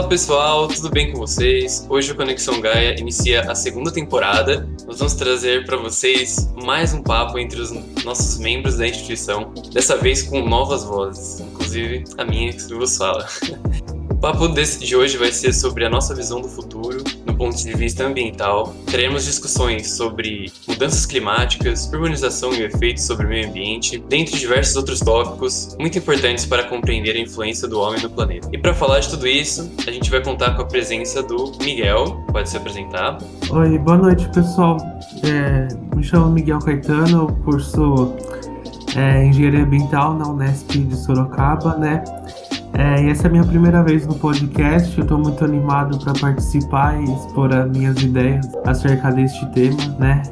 Fala pessoal, tudo bem com vocês? Hoje o Conexão Gaia inicia a segunda temporada. Nós vamos trazer para vocês mais um papo entre os nossos membros da instituição, dessa vez com novas vozes, inclusive a minha que vos fala. O papo de hoje vai ser sobre a nossa visão do futuro, no ponto de vista ambiental. Teremos discussões sobre mudanças climáticas, urbanização e efeitos sobre o meio ambiente, dentre diversos outros tópicos muito importantes para compreender a influência do homem no planeta. E para falar de tudo isso, a gente vai contar com a presença do Miguel. Pode se apresentar. Oi, boa noite, pessoal. Me chamo Miguel Caetano, eu curso Engenharia Ambiental na Unesp de Sorocaba, né? E essa é a minha primeira vez no podcast. Eu estou muito animado para participar e expor as minhas ideias acerca deste tema, né?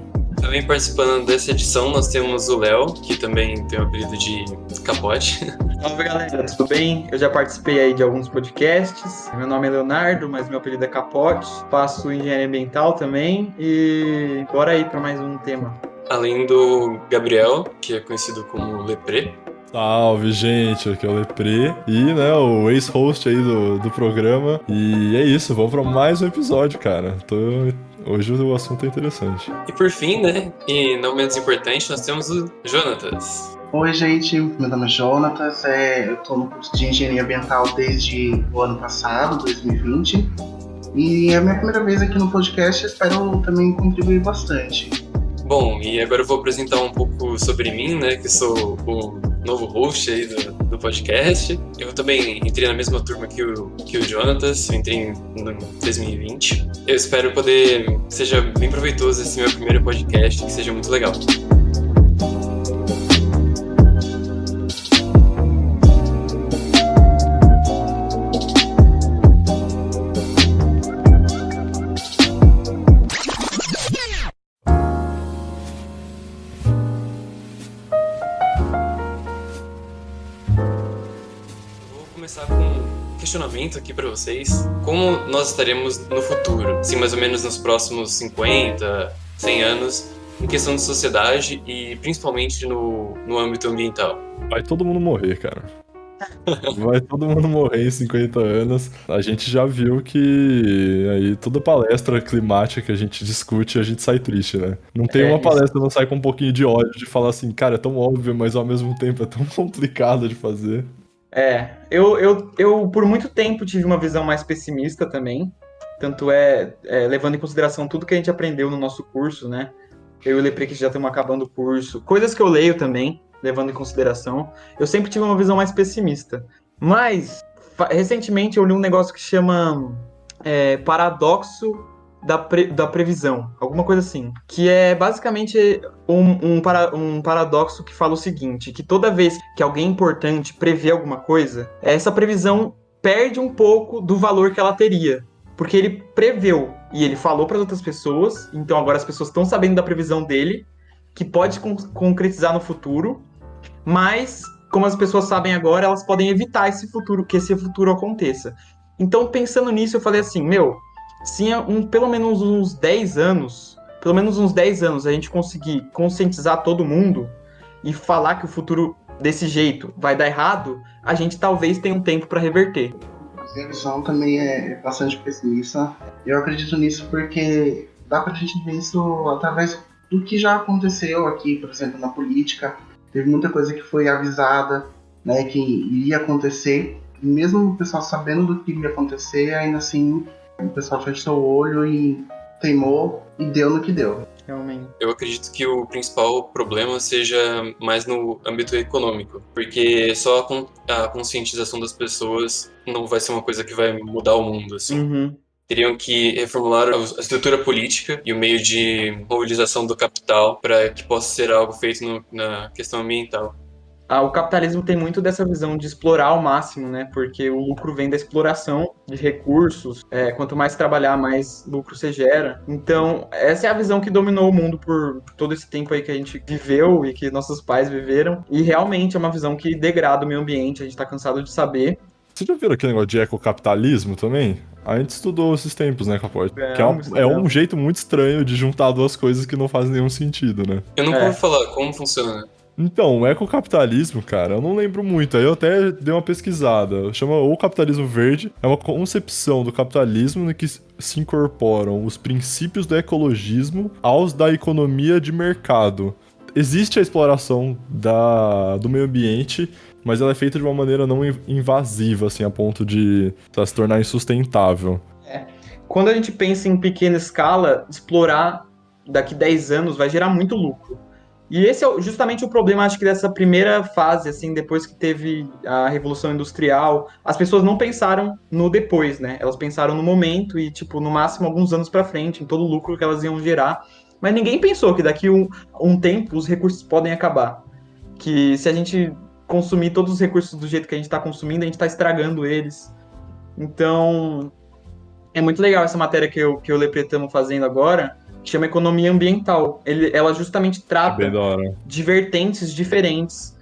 Também participando dessa edição nós temos o Léo, que também tem o apelido de Capote. Salve galera, tudo bem? Eu já participei aí de alguns podcasts. Meu nome é Leonardo, mas meu apelido é Capote. Faço engenharia ambiental também e bora aí para mais um tema. Além do Gabriel, que é conhecido como Lepré. Salve, gente, aqui é o Lepré e, né, o ex-host aí do programa. E é isso, vamos para mais um episódio, cara. Hoje o assunto é interessante. E por fim, né, e não menos importante, nós temos o Jonatas. Oi, gente, meu nome é Jonatas, eu tô no curso de Engenharia Ambiental desde o ano passado, 2020. E é a minha primeira vez aqui no podcast, espero também contribuir bastante. Bom, e agora eu vou apresentar um pouco sobre mim, né, que sou o novo host aí do podcast. Eu também entrei na mesma turma que o Jonatas, eu entrei em 2020. Eu espero que seja bem proveitoso esse meu primeiro podcast, que seja muito legal. Começar com um questionamento aqui para vocês. Como nós estaremos no futuro? Assim, mais ou menos nos próximos 50, 100 anos, em questão de sociedade e principalmente no âmbito ambiental? Vai todo mundo morrer, cara. Vai todo mundo morrer em 50 anos. A gente já viu que aí toda palestra climática que a gente discute, a gente sai triste, né? Não tem uma palestra que não sai com um pouquinho de ódio de falar assim, cara, é tão óbvio, mas ao mesmo tempo é tão complicado de fazer. Eu por muito tempo tive uma visão mais pessimista também, tanto levando em consideração tudo que a gente aprendeu no nosso curso, né? Eu e o Lepre que já estamos acabando o curso, coisas que eu leio também, levando em consideração, eu sempre tive uma visão mais pessimista. Mas, recentemente eu li um negócio que chama paradoxo da previsão, alguma coisa assim, que é basicamente um paradoxo que fala o seguinte, que toda vez que alguém importante prevê alguma coisa, essa previsão perde um pouco do valor que ela teria, porque ele preveu e ele falou para as outras pessoas, então agora as pessoas estão sabendo da previsão dele, que pode concretizar no futuro, mas como as pessoas sabem agora, elas podem evitar que esse futuro aconteça. Então, pensando nisso, eu falei assim, se pelo menos uns 10 anos a gente conseguir conscientizar todo mundo e falar que o futuro desse jeito vai dar errado, a gente talvez tenha um tempo para reverter. A minha visão também é bastante pessimista. Eu acredito nisso porque dá pra gente ver isso através do que já aconteceu aqui, por exemplo, na política. Teve muita coisa que foi avisada, né, que iria acontecer. E mesmo o pessoal sabendo do que iria acontecer, ainda assim o pessoal fechou o olho e teimou e deu no que deu. Realmente. Eu acredito que o principal problema seja mais no âmbito econômico, porque só a conscientização das pessoas não vai ser uma coisa que vai mudar o mundo, assim. Uhum. Teriam que reformular a estrutura política e o meio de mobilização do capital para que possa ser algo feito na questão ambiental. O capitalismo tem muito dessa visão de explorar ao máximo, né? Porque o lucro vem da exploração de recursos. Quanto mais trabalhar, mais lucro você gera. Então, essa é a visão que dominou o mundo por todo esse tempo aí que a gente viveu e que nossos pais viveram. E realmente é uma visão que degrada o meio ambiente. A gente tá cansado de saber. Vocês já viram aquele negócio de ecocapitalismo também? A gente estudou esses tempos, né, Capote? Que é um jeito muito estranho de juntar duas coisas que não fazem nenhum sentido, né? Eu nunca ouvi falar como funciona. Então, o ecocapitalismo, cara, eu não lembro muito. Aí eu até dei uma pesquisada. Chama o capitalismo verde. É uma concepção do capitalismo no que se incorporam os princípios do ecologismo aos da economia de mercado. Existe a exploração do meio ambiente, mas ela é feita de uma maneira não invasiva, assim, a ponto de se tornar insustentável. Quando a gente pensa em pequena escala, explorar daqui 10 anos vai gerar muito lucro. E esse é justamente o problema, acho que dessa primeira fase, assim, depois que teve a Revolução Industrial, as pessoas não pensaram no depois, né? Elas pensaram no momento e, tipo, no máximo alguns anos para frente, em todo o lucro que elas iam gerar. Mas ninguém pensou que daqui um tempo os recursos podem acabar. Que se a gente consumir todos os recursos do jeito que a gente está consumindo, a gente está estragando eles. Então, é muito legal essa matéria que eu e o Lepre estamos fazendo agora, que chama Economia Ambiental. Ela justamente É trata bem da hora. de vertentes diferentes,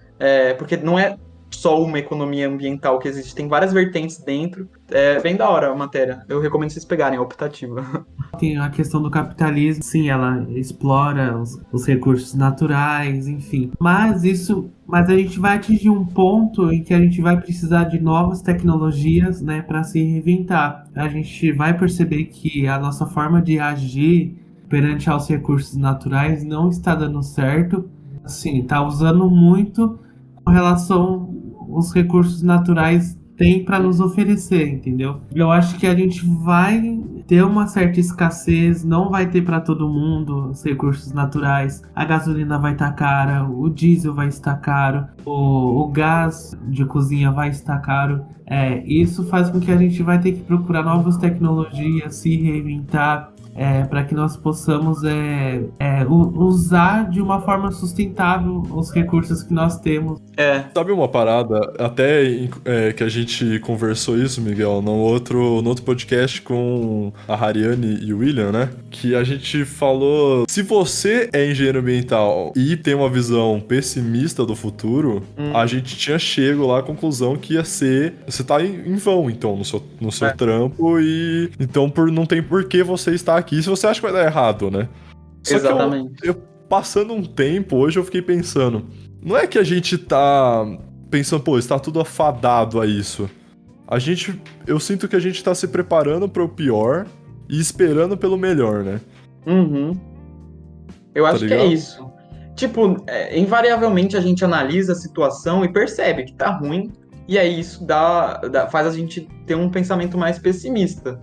porque não é só uma economia ambiental que existe, tem várias vertentes dentro. É bem da hora a matéria. Eu recomendo vocês pegarem, é optativa. Tem a questão do capitalismo, sim, ela explora os recursos naturais, enfim. Mas a gente vai atingir um ponto em que a gente vai precisar de novas tecnologias, né, para se reinventar. A gente vai perceber que a nossa forma de agir perante aos recursos naturais não está dando certo. Assim, está usando muito com relação aos recursos naturais têm para nos oferecer, entendeu? Eu acho que a gente vai ter uma certa escassez, não vai ter para todo mundo os recursos naturais. A gasolina vai estar cara, o diesel vai estar caro, o gás de cozinha vai estar caro. Isso faz com que a gente vai ter que procurar novas tecnologias, se reinventar, para que nós possamos usar de uma forma sustentável os recursos que nós temos. Sabe uma parada, até que a gente conversou isso, Miguel, no outro podcast com a Hariane e o William, né? Que a gente falou, se você é engenheiro ambiental e tem uma visão pessimista do futuro, a gente tinha chego lá à conclusão que ia ser, você tá em vão, então, no seu trampo, e então não tem por que você estar aqui se você acha que vai dar errado, né? Só Exatamente. que eu passando um tempo, hoje eu fiquei pensando, não é que a gente tá pensando, pô, está tudo afadado a isso. Eu sinto que a gente tá se preparando para o pior e esperando pelo melhor, né? Uhum. Eu acho que é ligado? isso. Tipo, invariavelmente a gente analisa a situação e percebe que tá ruim, e aí isso faz a gente ter um pensamento mais pessimista.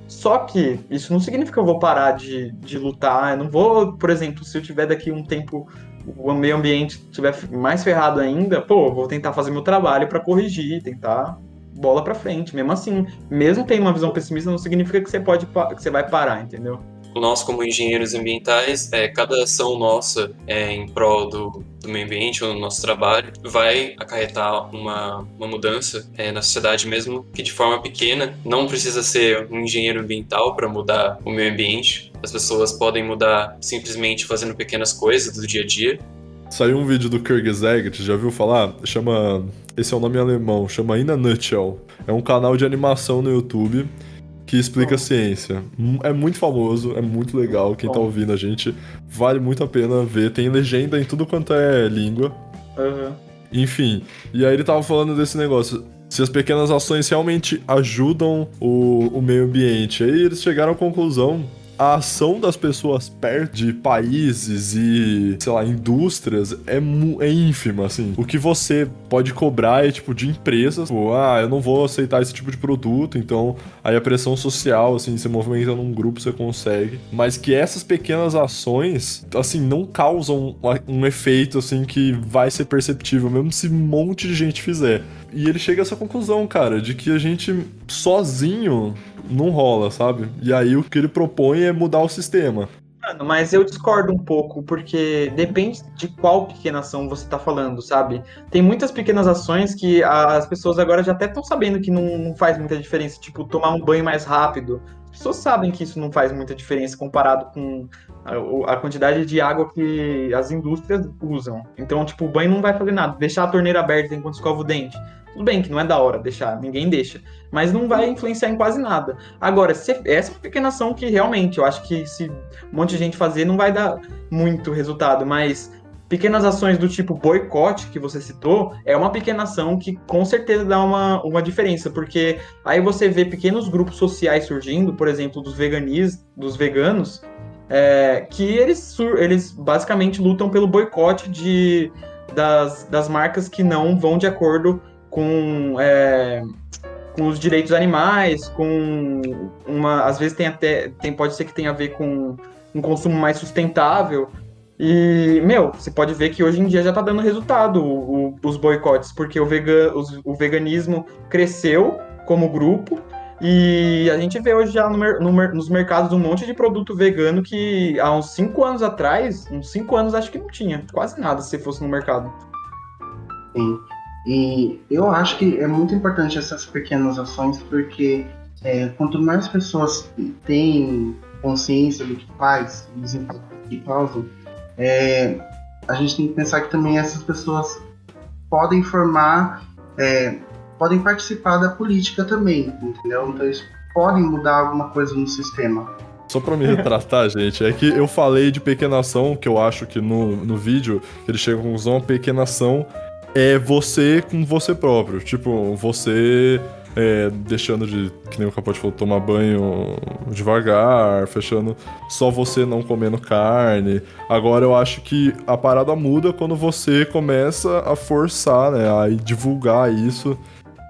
Só que isso não significa que eu vou parar de lutar. Eu não vou, por exemplo, se eu tiver daqui um tempo, o meio ambiente estiver mais ferrado ainda, eu vou tentar fazer meu trabalho para corrigir, tentar bola para frente. Mesmo assim, mesmo tendo uma visão pessimista, não significa que você vai parar, entendeu? Nós, como engenheiros ambientais, cada ação nossa em prol do meio ambiente ou no nosso trabalho vai acarretar uma mudança na sociedade, mesmo que de forma pequena. Não precisa ser um engenheiro ambiental para mudar o meio ambiente. As pessoas podem mudar simplesmente fazendo pequenas coisas do dia a dia. Saiu um vídeo do Kyrgyzstan, já ouviu falar? Esse é o nome alemão, chama In a Nutshell. É um canal de animação no YouTube que explica a ciência. É muito famoso, é muito legal. Quem tá ouvindo a gente, vale muito a pena ver. Tem legenda em tudo quanto é língua. Uhum. Enfim, e aí ele tava falando desse negócio. Se as pequenas ações realmente ajudam o meio ambiente. Aí eles chegaram à conclusão, a ação das pessoas perto de países e, sei lá, indústrias é ínfima, assim. O que você pode cobrar é, tipo, de empresas. Tipo, eu não vou aceitar esse tipo de produto, então aí a pressão social, assim, você movimenta num grupo, você consegue. Mas que essas pequenas ações, assim, não causam um efeito, assim, que vai ser perceptível, mesmo se um monte de gente fizer. E ele chega a essa conclusão, cara, de que a gente sozinho não rola, sabe? E aí o que ele propõe é mudar o sistema. Mano, mas eu discordo um pouco, porque depende de qual pequena ação você tá falando, sabe? Tem muitas pequenas ações que as pessoas agora já até estão sabendo que não faz muita diferença, tipo, tomar um banho mais rápido. As pessoas sabem que isso não faz muita diferença comparado com a quantidade de água que as indústrias usam. Então, tipo, o banho não vai fazer nada. Deixar a torneira aberta enquanto escova o dente. Tudo bem que não é da hora deixar, ninguém deixa. Mas não vai influenciar em quase nada. Agora, essa é uma pequena ação que realmente, eu acho que se um monte de gente fazer, não vai dar muito resultado. Mas pequenas ações do tipo boicote, que você citou, é uma pequena ação que com certeza dá uma diferença, porque aí você vê pequenos grupos sociais surgindo, por exemplo, dos veganos, que eles basicamente lutam pelo boicote das marcas que não vão de acordo com os direitos animais, às vezes pode ser que tenha a ver com um consumo mais sustentável. E, você pode ver que hoje em dia já tá dando resultado os boicotes, porque o veganismo cresceu como grupo, e a gente vê hoje já nos mercados um monte de produto vegano que há uns 5 anos atrás, acho que não tinha quase nada se fosse no mercado. Sim. E eu acho que é muito importante essas pequenas ações, porque quanto mais pessoas têm consciência do que faz, dos impactos que causam, a gente tem que pensar que também essas pessoas podem podem participar da política também, entendeu? Então eles podem mudar alguma coisa no sistema. Só pra me retratar, gente, é que eu falei de pequena ação, que eu acho que no vídeo ele chega a conclusão, a pequena ação é você com você próprio. Tipo, você deixando de, que nem o Capote falou, tomar banho devagar, fechando só você não comendo carne. Agora eu acho que a parada muda quando você começa a forçar, né, a divulgar isso,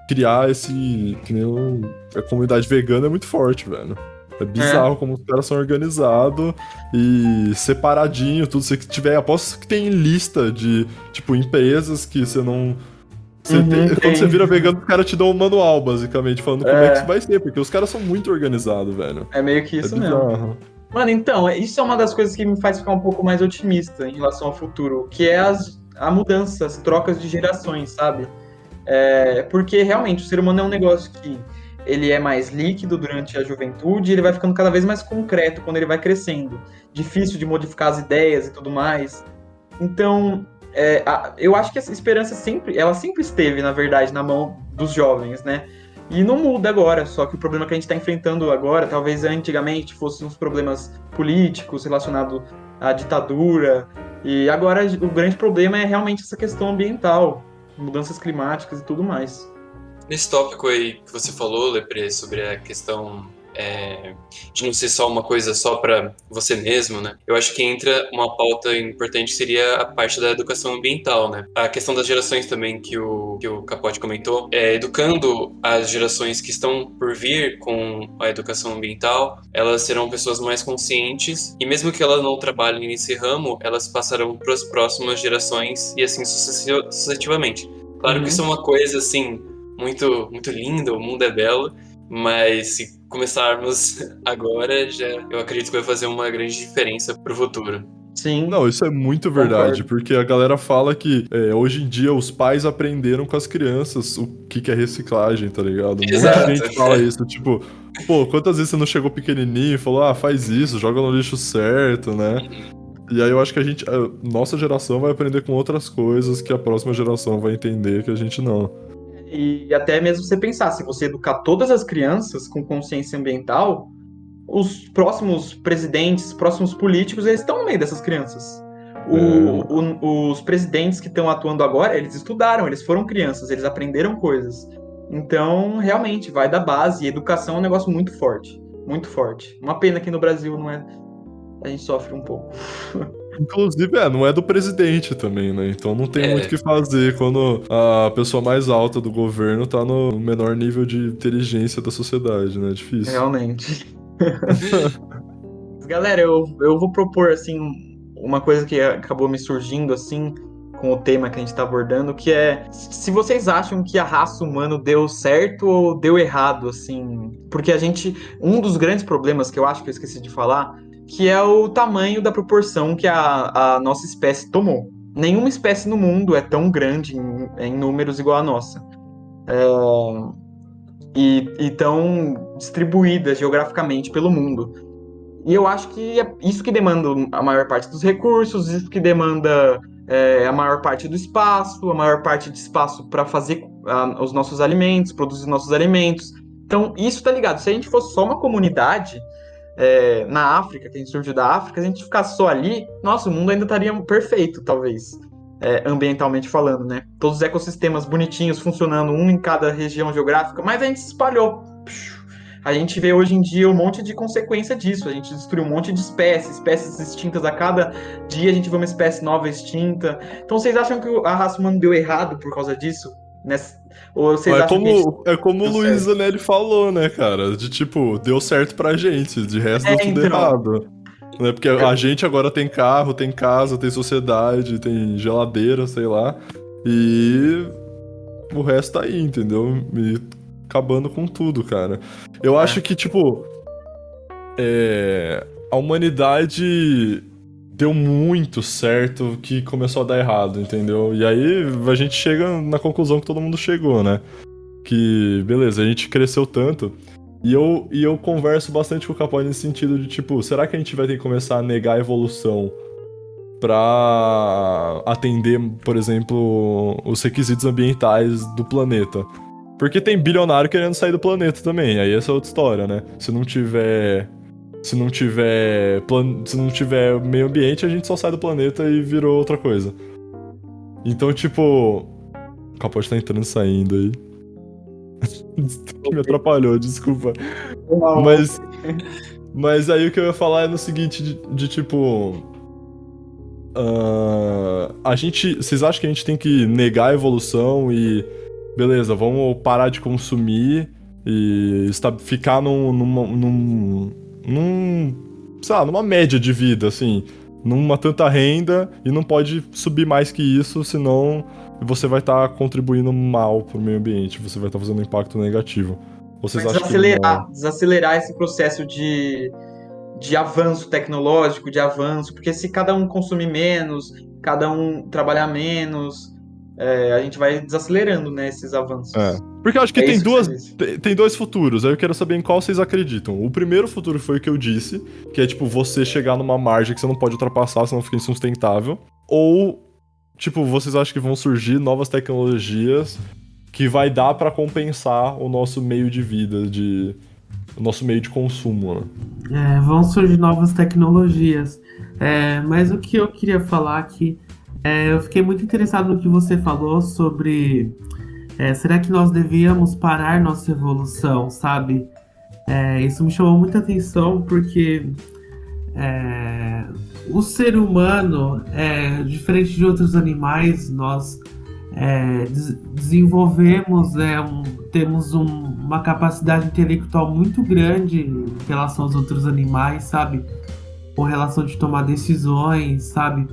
criar esse... Que nem a comunidade vegana é muito forte, velho. É bizarro como os caras são organizados e separadinho, tudo. Se tiver, aposto que tem lista de, tipo, empresas que você não... Quando você vira vegano, o cara te dá um manual, basicamente, falando como é que isso vai ser, porque os caras são muito organizados, velho. É meio que isso mesmo. Mano, então, isso é uma das coisas que me faz ficar um pouco mais otimista em relação ao futuro, que é a mudança, as trocas de gerações, sabe? Porque, realmente, o ser humano é um negócio que ele é mais líquido durante a juventude e ele vai ficando cada vez mais concreto quando ele vai crescendo. Difícil de modificar as ideias e tudo mais. Então, eu acho que essa esperança sempre esteve, na verdade, na mão dos jovens, né? E não muda agora, só que o problema que a gente está enfrentando agora, talvez antigamente fossem uns problemas políticos relacionados à ditadura, e agora o grande problema é realmente essa questão ambiental, mudanças climáticas e tudo mais. Nesse tópico aí que você falou, Lepre, sobre a questão de não ser só uma coisa só para você mesmo, né? Eu acho que entra uma pauta importante, seria a parte da educação ambiental, né? A questão das gerações também que o Capote comentou, educando as gerações que estão por vir com a educação ambiental, elas serão pessoas mais conscientes e mesmo que elas não trabalhem nesse ramo, elas passarão para as próximas gerações e assim sucessivamente. Claro que isso é uma coisa, assim, muito, muito linda, o mundo é belo, mas se começarmos agora, eu acredito que vai fazer uma grande diferença pro futuro. Sim. Não, isso é muito verdade, porque a galera fala que hoje em dia os pais aprenderam com as crianças o que é reciclagem, tá ligado? Exato. Muita gente fala isso, tipo, pô, quantas vezes você não chegou pequenininho e falou, faz isso, joga no lixo certo, né? E aí eu acho que a nossa geração vai aprender com outras coisas que a próxima geração vai entender que a gente não. E até mesmo você pensar, se você educar todas as crianças com consciência ambiental, os próximos presidentes, próximos políticos, eles estão no meio dessas crianças. Os presidentes que estão atuando agora, eles estudaram, eles foram crianças, eles aprenderam coisas. Então, realmente, vai da base, e educação é um negócio muito forte, muito forte. Uma pena que no Brasil a gente sofre um pouco. Inclusive, não é do presidente também, né? Então não tem muito o que fazer quando a pessoa mais alta do governo tá no menor nível de inteligência da sociedade, né? É difícil. Realmente. Galera, eu vou propor, assim, uma coisa que acabou me surgindo, assim, com o tema que a gente tá abordando, que é se vocês acham que a raça humana deu certo ou deu errado, assim. Porque um dos grandes problemas que eu acho que eu esqueci de falar, que é o tamanho da proporção que a nossa espécie tomou. Nenhuma espécie no mundo é tão grande em números igual a nossa. E tão distribuída geograficamente pelo mundo. E eu acho que é isso que demanda a maior parte dos recursos, isso que demanda a maior parte do espaço, a maior parte de espaço para fazer os nossos alimentos, produzir os nossos alimentos. Então, isso tá ligado. Se a gente fosse só uma comunidade, na África, que a gente surgiu da África, se a gente ficasse só ali, nossa, o mundo ainda estaria perfeito, talvez, ambientalmente falando, né? Todos os ecossistemas bonitinhos, funcionando, um em cada região geográfica, mas a gente se espalhou. A gente vê hoje em dia um monte de consequência disso. A gente destruiu um monte de espécies extintas. A cada dia a gente vê uma espécie nova extinta. Então vocês acham que a raça humana deu errado por causa disso? Ou vocês É acham como o deu Luiz certo? Zanelli falou, né, cara? De tipo, deu certo pra gente, de resto deu tudo Então, errado. Né? Porque a gente agora tem carro, tem casa, tem sociedade, tem geladeira, sei lá. E o resto tá aí, entendeu? E acabando com tudo, cara. Eu acho que, tipo, a humanidade deu muito certo que começou a dar errado, entendeu? E aí a gente chega na conclusão que todo mundo chegou, né? Que, beleza, a gente cresceu tanto. E eu converso bastante com o Capone nesse sentido de, tipo, será que a gente vai ter que começar a negar a evolução pra atender, por exemplo, os requisitos ambientais do planeta? Porque tem bilionário querendo sair do planeta também, aí essa é outra história, né? Se não tiver meio ambiente, a gente só sai do planeta e virou outra coisa. Então, tipo, o Capote tá entrando e saindo aí. Me atrapalhou, desculpa. Mas aí o que eu ia falar é no seguinte, de tipo... Vocês acham que a gente tem que negar a evolução e... Beleza, vamos parar de consumir e ficar sei lá, numa média de vida, assim, numa tanta renda e não pode subir mais que isso, senão você vai estar contribuindo mal pro meio ambiente, você vai estar fazendo um impacto negativo. Vocês acham que não? desacelerar esse processo de avanço tecnológico, de avanço, porque se cada um consumir menos, cada um trabalhar menos, a gente vai desacelerando, né, esses avanços. Porque eu acho que Isso que você disse. tem dois futuros, aí eu quero saber em qual vocês acreditam. O primeiro futuro foi o que eu disse, que é tipo você chegar numa margem que você não pode ultrapassar, senão fica insustentável. Ou, tipo, vocês acham que vão surgir novas tecnologias que vai dar pra compensar o nosso meio de vida, o nosso meio de consumo, né? Vão surgir novas tecnologias. Mas o que eu queria falar aqui, eu fiquei muito interessado no que você falou sobre será que nós devíamos parar nossa evolução, sabe? Isso me chamou muita atenção porque o ser humano, diferente de outros animais, nós desenvolvemos, temos uma capacidade intelectual muito grande em relação aos outros animais, sabe? Com relação de tomar decisões, sabe?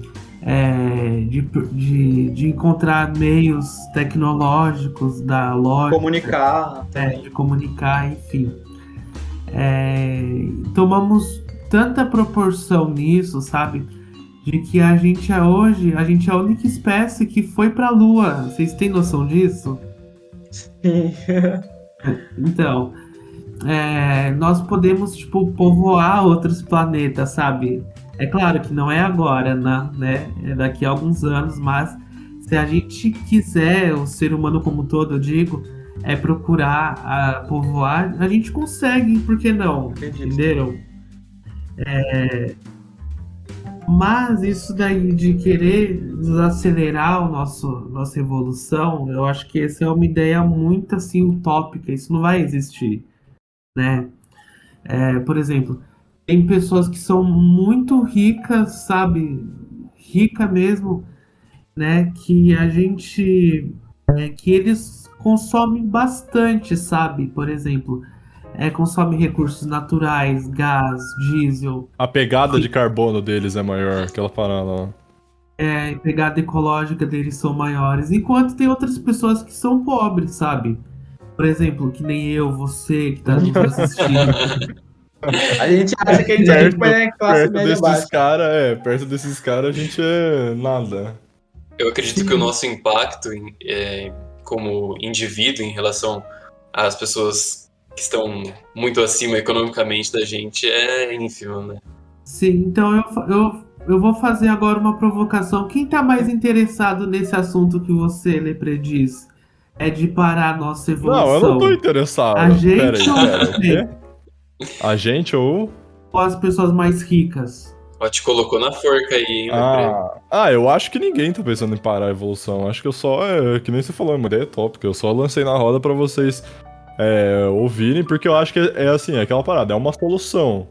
De encontrar meios tecnológicos da lógica, de comunicar, enfim. Tomamos tanta proporção nisso, sabe? De que a gente é a única espécie que foi pra Lua. Vocês têm noção disso? Sim. Então, nós podemos, tipo, povoar outros planetas, sabe? É claro que não é agora, né? É daqui a alguns anos, mas se a gente quiser, o ser humano como um todo, eu digo, procurar povoar, a gente consegue, por que não? Entenderam? Mas isso daí de querer desacelerar nossa evolução, eu acho que essa é uma ideia muito assim utópica, isso não vai existir, né? Por exemplo, tem pessoas que são muito ricas, sabe? Rica mesmo, né? Que que eles consomem bastante, sabe? Por exemplo, consome recursos naturais, gás, diesel. A pegada de carbono deles é maior, aquela parada lá. A pegada ecológica deles são maiores, enquanto tem outras pessoas que são pobres, sabe? Por exemplo, que nem eu, você, que tá nos assistindo. A gente acha que a gente é classe média baixa. Perto desses caras, a gente é nada. Eu acredito que o nosso impacto como indivíduo em relação às pessoas que estão muito acima economicamente da gente é ínfimo, né? Sim, então eu vou fazer agora uma provocação. Quem tá mais interessado nesse assunto que você, Lepre, diz? De parar a nossa evolução? Não, eu não tô interessado. A gente ou você? A gente ou... Ou as pessoas mais ricas? Ó, te colocou na forca aí, hein, Lepre? Eu acho que ninguém tá pensando em parar a evolução. Acho que eu só, que nem você falou, é uma ideia tópica. Eu só lancei na roda pra vocês ouvirem, porque eu acho que é assim, é aquela parada, é uma solução.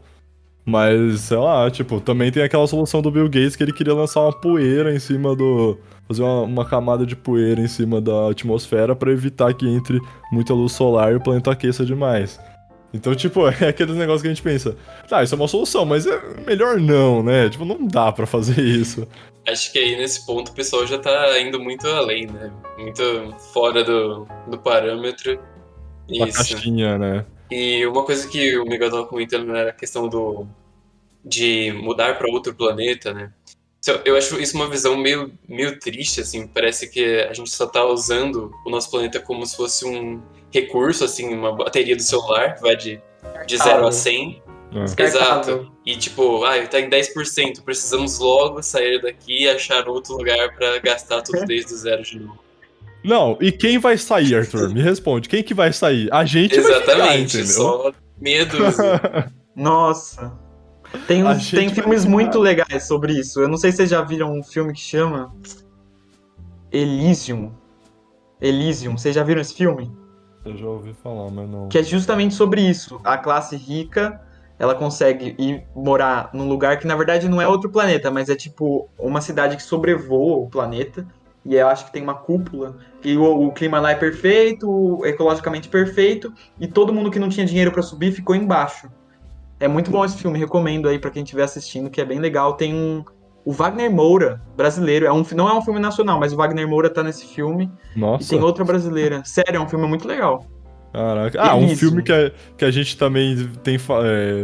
Mas, sei lá, tipo, também tem aquela solução do Bill Gates que ele queria lançar uma poeira em cima do. Fazer uma camada de poeira em cima da atmosfera pra evitar que entre muita luz solar e o planeta aqueça demais. Então, tipo, é aqueles negócios que a gente pensa, tá, isso é uma solução, mas é melhor não, né? Tipo, não dá pra fazer isso. Acho que aí nesse ponto o pessoal já tá indo muito além, né? Muito fora do parâmetro. A Isso. caixinha, né? E uma coisa que o Miguel tava comentando era a questão de mudar para outro planeta, né? Eu acho isso uma visão meio triste, assim. Parece que a gente só tá usando o nosso planeta como se fosse um recurso, assim, uma bateria do celular, que vai de 0 a 100. É. Descartável. Exato. E tipo, tá em 10%, precisamos logo sair daqui e achar outro lugar para gastar tudo desde o zero de novo. Não, e quem vai sair, Arthur? Me responde, quem que vai sair? A gente vai ficar, Exatamente, entendeu? só meia dúzia. Nossa. Tem A gente vai filmes ficar. muito legais sobre isso. Eu não sei se vocês já viram um filme que chama Elysium. Elysium, vocês já viram esse filme? Eu já ouvi falar, mas não. Que é justamente sobre isso. A classe rica, ela consegue ir morar num lugar que na verdade não é outro planeta, mas é tipo uma cidade que sobrevoa o planeta. E eu acho que tem uma cúpula. E o clima lá é perfeito, ecologicamente perfeito. E todo mundo que não tinha dinheiro pra subir ficou embaixo. É muito bom esse filme, recomendo aí pra quem estiver assistindo, que é bem legal. Tem o Wagner Moura, brasileiro. Não é um filme nacional, mas o Wagner Moura tá nesse filme. E Nossa, tem outra brasileira. Sério, é um filme muito legal. caraca. Um Elysium. filme que a gente também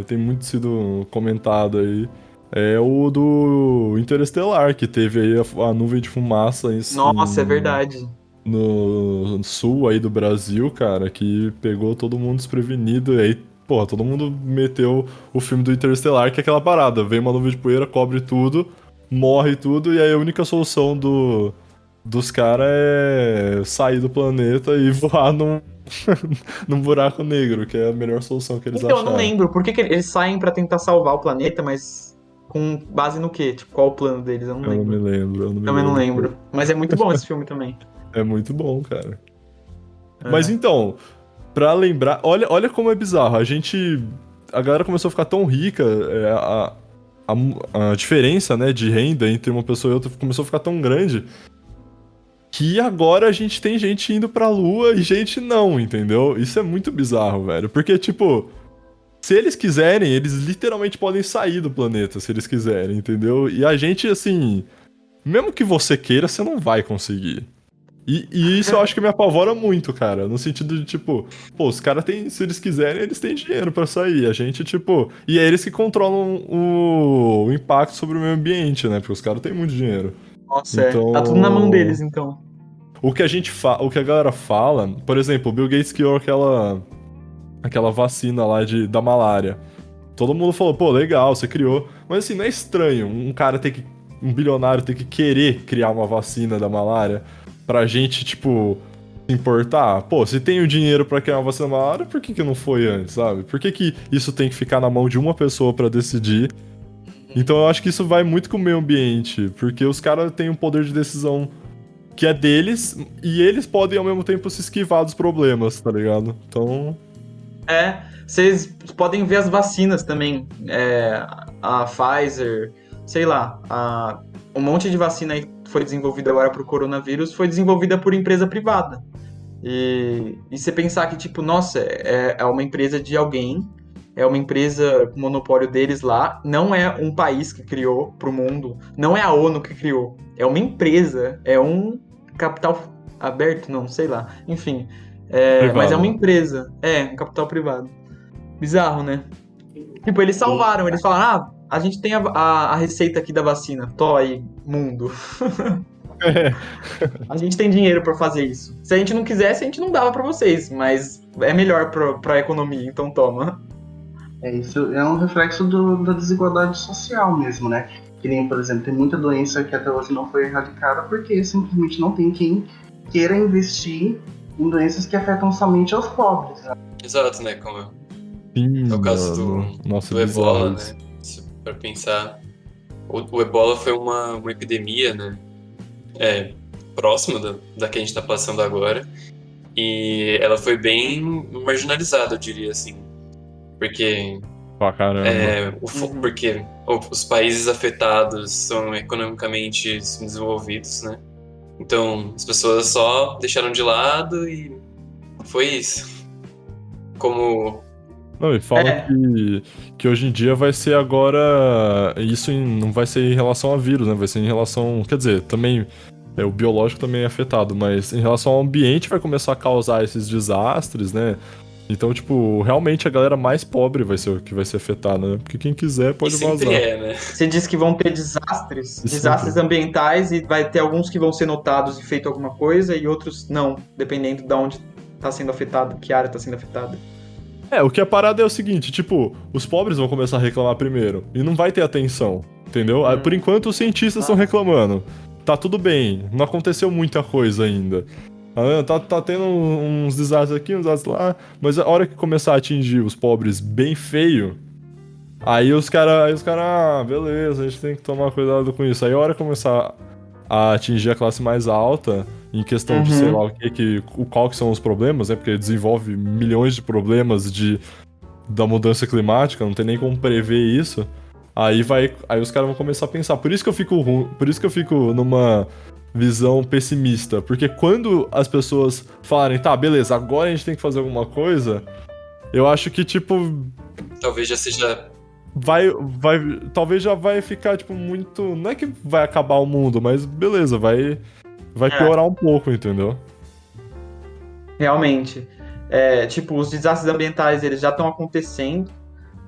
tem muito sido comentado aí. É o do Interestelar, que teve aí a nuvem de fumaça Nossa, é verdade. no sul aí do Brasil, cara, que pegou todo mundo desprevenido. E aí, porra, todo mundo meteu o filme do Interestelar, que é aquela parada. Vem uma nuvem de poeira, cobre tudo, morre tudo, e aí a única solução dos caras é sair do planeta e voar num buraco negro, que é a melhor solução que eles Então, eu acharam. não lembro. Por que eles saem pra tentar salvar o planeta, mas com base no quê? Tipo, qual o plano deles? Eu não Eu não me lembro. lembro, eu não me Também não lembro. lembro. Mas é muito bom esse filme também. É muito bom, cara. É. Mas então, pra lembrar, olha como é bizarro. A galera começou a ficar tão rica, a diferença, né, de renda entre uma pessoa e outra começou a ficar tão grande que agora a gente tem gente indo pra lua e gente não, entendeu? Isso é muito bizarro, velho. Porque, tipo, se eles quiserem, eles literalmente podem sair do planeta, se eles quiserem, entendeu? E a gente, assim, mesmo que você queira, você não vai conseguir. E isso eu acho que me apavora muito, cara. No sentido de, tipo, pô, os caras têm, se eles quiserem, eles têm dinheiro pra sair. A gente, tipo. E é eles que controlam o impacto sobre o meio ambiente, né? Porque os caras têm muito dinheiro. Nossa, Então, tá tudo na mão deles, então. O que a galera fala, por exemplo, o Bill Gates criou aquela vacina lá da malária. Todo mundo falou, pô, legal, você criou. Mas assim, não é estranho um bilionário ter que querer criar uma vacina da malária pra gente, tipo, se importar? Pô, se tem o dinheiro pra criar uma vacina da malária, por que não foi antes, sabe? Por que isso tem que ficar na mão de uma pessoa pra decidir? Então eu acho que isso vai muito com o meio ambiente, porque os caras têm um poder de decisão que é deles, e eles podem ao mesmo tempo se esquivar dos problemas, tá ligado? Então. Vocês podem ver as vacinas também. A Pfizer, sei lá, um monte de vacina aí que foi desenvolvida agora pro coronavírus foi desenvolvida por empresa privada. E você pensar que, tipo, nossa, é uma empresa de alguém, é uma empresa com monopólio deles lá, não é um país que criou pro mundo, não é a ONU que criou, é uma empresa, é um capital aberto, não, sei lá, enfim. Mas é uma empresa, um capital privado. Bizarro, né? Tipo, eles salvaram, eles falaram, a gente tem a receita aqui da vacina, tô aí, mundo. A gente tem dinheiro pra fazer isso. Se a gente não quisesse, a gente não dava pra vocês, mas é melhor pra economia, então toma. Isso é um reflexo da desigualdade social mesmo, né? Que nem, por exemplo, tem muita doença que até hoje não foi erradicada porque simplesmente não tem quem queira investir em doenças que afetam somente aos pobres, né? Exato, né? Como Sim, É o caso mano. Nossa, do Ebola, bizarro isso. né? Para pensar, o Ebola foi uma epidemia, né? Próxima da que a gente está passando agora. E ela foi bem marginalizada, eu diria assim. Porque, Pra caramba. Uhum. porque os países afetados são economicamente desenvolvidos, né? Então, as pessoas só deixaram de lado e foi isso. Como. Não, e falam É, que hoje em dia vai ser agora. Isso não vai ser em relação a vírus, né? Vai ser em relação. Quer dizer, também. O biológico também é afetado, mas em relação ao ambiente vai começar a causar esses desastres, né? Então, tipo, realmente a galera mais pobre vai ser o que vai ser afetada, né? Porque quem quiser E pode sempre vazar. é, né? você diz que vão ter desastres, E desastres sempre. ambientais, e vai ter alguns que vão ser notados e feito alguma coisa, e outros não, dependendo de onde está sendo afetado, que área está sendo afetada. O que a parada é o seguinte, tipo, os pobres vão começar a reclamar primeiro e não vai ter atenção, entendeu? Por enquanto os cientistas estão Ah, reclamando. Tá tudo bem, não aconteceu muita coisa ainda. Tá tendo uns desastres aqui, uns desastres lá, mas a hora que começar a atingir os pobres bem feio, beleza, a gente tem que tomar cuidado com isso. Aí a hora que começar a atingir a classe mais alta, em questão de, sei lá, uhum. qual que são os problemas, né? Porque desenvolve milhões de problemas da mudança climática, não tem nem como prever isso. Aí os caras vão começar a pensar. Por isso que eu fico numa visão pessimista, porque quando as pessoas falarem, tá, beleza, agora a gente tem que fazer alguma coisa, eu acho que tipo Talvez já seja. talvez já vai ficar tipo muito, não é que vai acabar o mundo, mas beleza, vai É, piorar um pouco, entendeu? realmente. É, tipo, os desastres ambientais, eles já estão acontecendo,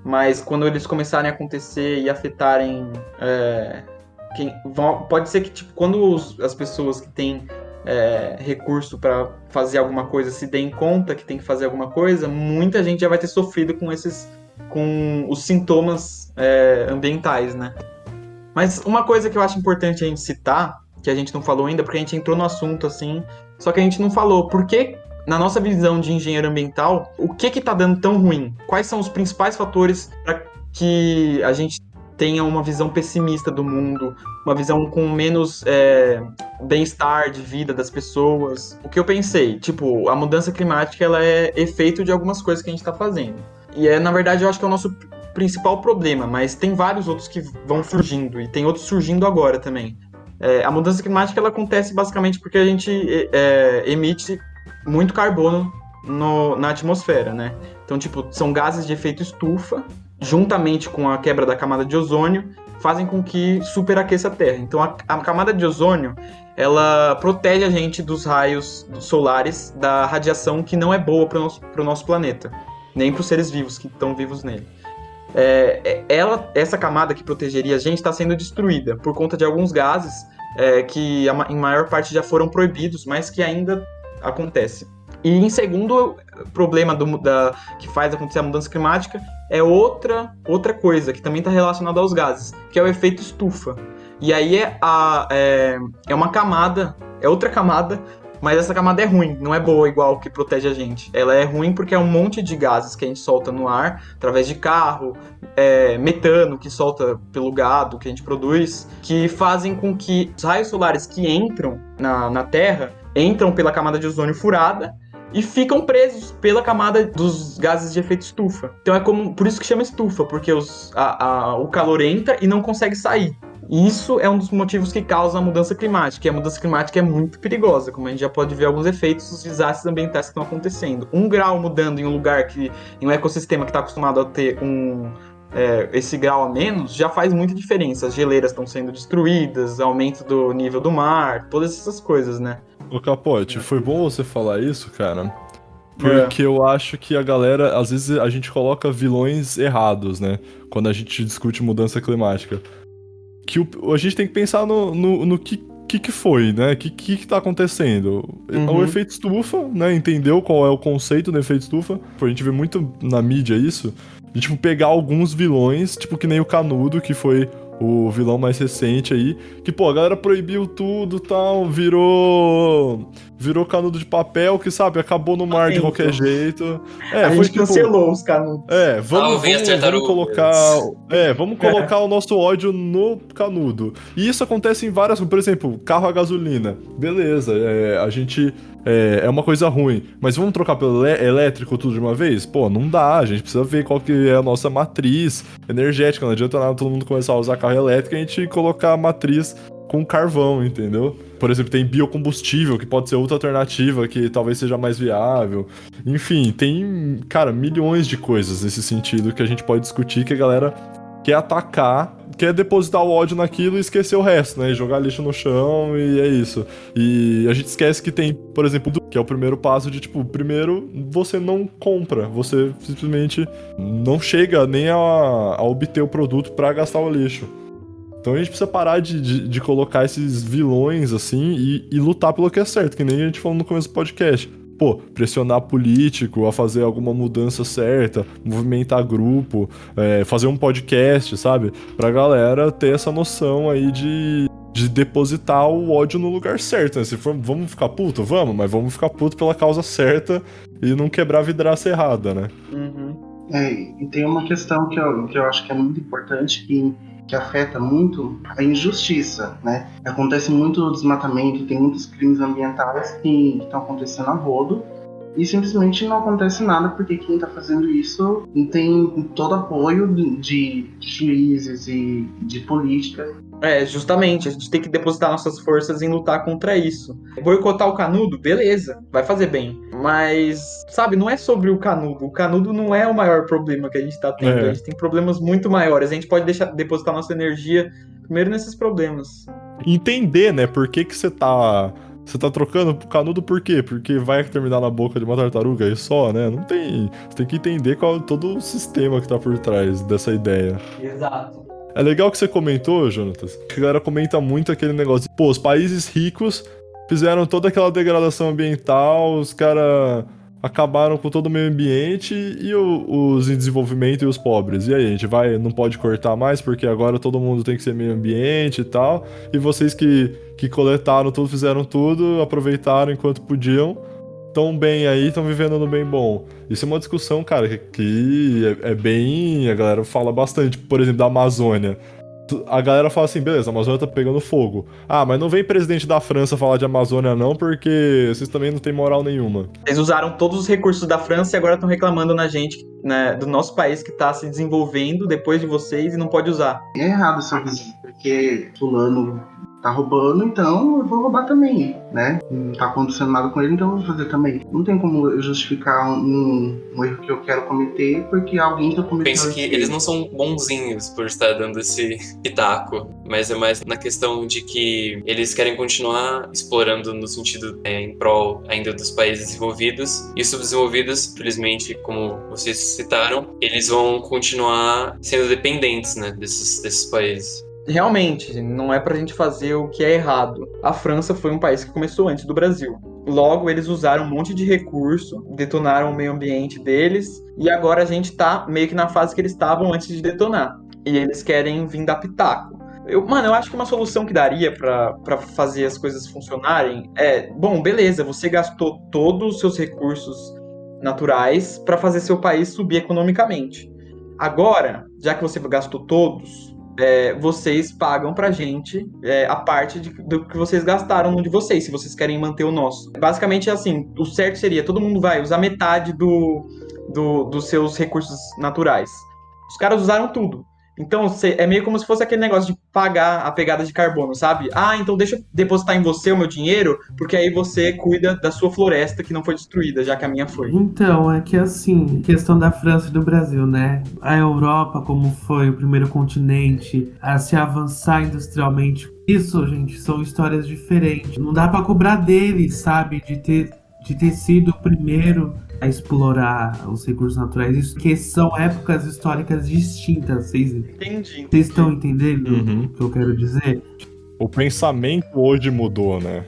mas quando eles começarem a acontecer e afetarem pode ser que tipo, quando as pessoas que têm recurso para fazer alguma coisa se deem conta que tem que fazer alguma coisa, muita gente já vai ter sofrido com os sintomas ambientais, né? Mas uma coisa que eu acho importante a gente citar, que a gente não falou ainda, porque a gente entrou no assunto assim, só que a gente não falou, por que, na nossa visão de engenheiro ambiental, o que que tá dando tão ruim? Quais são os principais fatores para que a gente tenha uma visão pessimista do mundo, uma visão com menos bem-estar de vida das pessoas? O que eu pensei, tipo, a mudança climática ela é efeito de algumas coisas que a gente está fazendo. E na verdade, eu acho que é o nosso principal problema, mas tem vários outros que vão surgindo, e tem outros surgindo agora também. A mudança climática ela acontece basicamente porque a gente emite muito carbono na atmosfera, né? Então, tipo, são gases de efeito estufa, juntamente com a quebra da camada de ozônio, fazem com que superaqueça a Terra. Então, a camada de ozônio, ela protege a gente dos raios solares, da radiação que não é boa para o nosso planeta, nem para os seres vivos que estão vivos nele. Essa camada que protegeria a gente está sendo destruída por conta de alguns gases que em maior parte já foram proibidos, mas que ainda acontece. E em segundo problema que faz acontecer a mudança climática é outra coisa que também está relacionada aos gases, que é o efeito estufa. E aí é uma camada, é outra camada, mas essa camada é ruim, não é boa igual que protege a gente. Ela é ruim porque é um monte de gases que a gente solta no ar, através de carro, metano que solta pelo gado que a gente produz, que fazem com que os raios solares que entram na Terra, entram pela camada de ozônio furada e ficam presos pela camada dos gases de efeito estufa. Então por isso que chama estufa, porque o calor entra e não consegue sair. E isso é um dos motivos que causa a mudança climática. E a mudança climática é muito perigosa, como a gente já pode ver alguns efeitos dos desastres ambientais que estão acontecendo. 1 grau mudando em um lugar em um ecossistema que está acostumado a ter esse grau a menos, já faz muita diferença. As geleiras estão sendo destruídas, aumento do nível do mar, todas essas coisas, né? Ô Capote, foi bom você falar isso, cara, porque eu acho que a galera, às vezes a gente coloca vilões errados, né, quando a gente discute mudança climática. Que a gente tem que pensar no que foi, né, que tá acontecendo. O efeito estufa, né, entendeu qual é o conceito do efeito estufa. A gente vê muito na mídia isso, de, tipo, pegar alguns vilões, tipo, que nem o Canudo, que foi o vilão mais recente aí, que, pô, a galera proibiu tudo e tal, virou canudo de papel, que, sabe, acabou no mar de Então, qualquer jeito. a Foi gente tipo... cancelou os canudos. Salvem as tartarugas. Vamos colocar o nosso ódio no canudo. E isso acontece em várias... Por exemplo, carro a gasolina. Beleza, a gente... É uma coisa ruim. Mas vamos trocar pelo elétrico tudo de uma vez? Pô, não dá. A gente precisa ver qual que é a nossa matriz energética. Não adianta nada todo mundo começar a usar carro elétrico e a gente colocar a matriz com carvão, entendeu? Por exemplo, tem biocombustível, que pode ser outra alternativa, que talvez seja mais viável. Enfim, tem, cara, milhões de coisas nesse sentido que a gente pode discutir, que a galera quer atacar, quer depositar o ódio naquilo e esquecer o resto, né? E jogar lixo no chão e é isso. E a gente esquece que tem, por exemplo, que é o primeiro passo de, tipo, primeiro, você não compra, você simplesmente não chega nem a obter o produto pra gastar o lixo. Então a gente precisa parar de colocar esses vilões, assim, e lutar pelo que é certo, que nem a gente falou no começo do podcast. Pô, pressionar político a fazer alguma mudança certa, movimentar grupo, fazer um podcast, sabe? Pra galera ter essa noção aí de depositar o ódio no lugar certo, né? Se for, vamos ficar puto? Vamos, mas vamos ficar puto pela causa certa e não quebrar a vidraça errada, né? Uhum. E tem uma questão que eu acho que é muito importante, que afeta muito a injustiça, né? Acontece muito desmatamento, tem muitos crimes ambientais que estão acontecendo a rodo e simplesmente não acontece nada porque quem está fazendo isso tem todo apoio de juízes e de política. Justamente, a gente tem que depositar nossas forças em lutar contra isso. Boicotar o canudo, beleza, vai fazer bem. Mas, sabe, não é sobre o canudo. O canudo não é o maior problema que a gente tá tendo. A gente tem problemas muito maiores. A gente pode depositar nossa energia primeiro nesses problemas. Entender, né, por que você tá trocando o canudo, por quê? Porque vai terminar na boca de uma tartaruga e só, né? Não tem... Você tem que entender qual todo o sistema que tá por trás dessa ideia. Exato. É legal que você comentou, Jonatas, que a galera comenta muito aquele negócio de, pô, os países ricos fizeram toda aquela degradação ambiental, os caras acabaram com todo o meio ambiente e os em desenvolvimento e os pobres. E aí, a gente não pode cortar mais porque agora todo mundo tem que ser meio ambiente e tal, e vocês que coletaram tudo, fizeram tudo, aproveitaram enquanto podiam, tão bem aí, estão vivendo no bem bom. Isso é uma discussão, cara, que é bem... A galera fala bastante, por exemplo, da Amazônia. A galera fala assim, beleza, a Amazônia tá pegando fogo. Ah, mas não vem presidente da França falar de Amazônia não, porque vocês também não têm moral nenhuma. Eles usaram todos os recursos da França e agora estão reclamando na gente, né, do nosso país que tá se desenvolvendo depois de vocês e não pode usar. É errado essa visão, porque fulano tá roubando, então eu vou roubar também, né? Não tá acontecendo nada com ele, então eu vou fazer também. Não tem como eu justificar um erro que eu quero cometer porque alguém já cometeu. Penso que eles não são bonzinhos por estar dando esse pitaco, mas é mais na questão de que eles querem continuar explorando no sentido em prol ainda dos países desenvolvidos, e os subdesenvolvidos, infelizmente, como vocês citaram, eles vão continuar sendo dependentes, né, desses países. Realmente, não é pra gente fazer o que é errado. A França foi um país que começou antes do Brasil. Logo, eles usaram um monte de recurso, detonaram o meio ambiente deles, e agora a gente tá meio que na fase que eles estavam antes de detonar. E eles querem vir dar pitaco. Eu acho que uma solução que daria pra fazer as coisas funcionarem bom, beleza, você gastou todos os seus recursos naturais pra fazer seu país subir economicamente. Agora, já que você gastou todos, vocês pagam pra gente a parte do que vocês gastaram no de vocês, se vocês querem manter o nosso. Basicamente, assim, o certo seria, todo mundo vai usar metade dos seus recursos naturais. Os caras usaram tudo. Então, é meio como se fosse aquele negócio de pagar a pegada de carbono, sabe? Ah, então deixa eu depositar em você o meu dinheiro, porque aí você cuida da sua floresta que não foi destruída, já que a minha foi. Então, é que assim, questão da França e do Brasil, né? A Europa, como foi o primeiro continente a se avançar industrialmente, isso, gente, são histórias diferentes. Não dá pra cobrar deles, sabe? De ter sido o primeiro a explorar os recursos naturais, isso que são épocas históricas distintas, vocês estão entendendo o que eu quero dizer? O pensamento hoje mudou, né?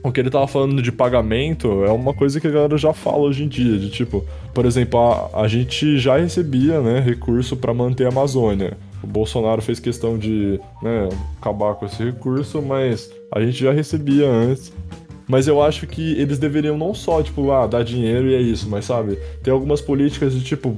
o que ele tava falando de pagamento é uma coisa que a galera já fala hoje em dia, de tipo, por exemplo, a gente já recebia, né, recurso para manter a Amazônia. O Bolsonaro fez questão de, né, acabar com esse recurso, mas a gente já recebia antes. Mas eu acho que eles deveriam não só, tipo, dar dinheiro e é isso, mas, sabe, ter algumas políticas de, tipo,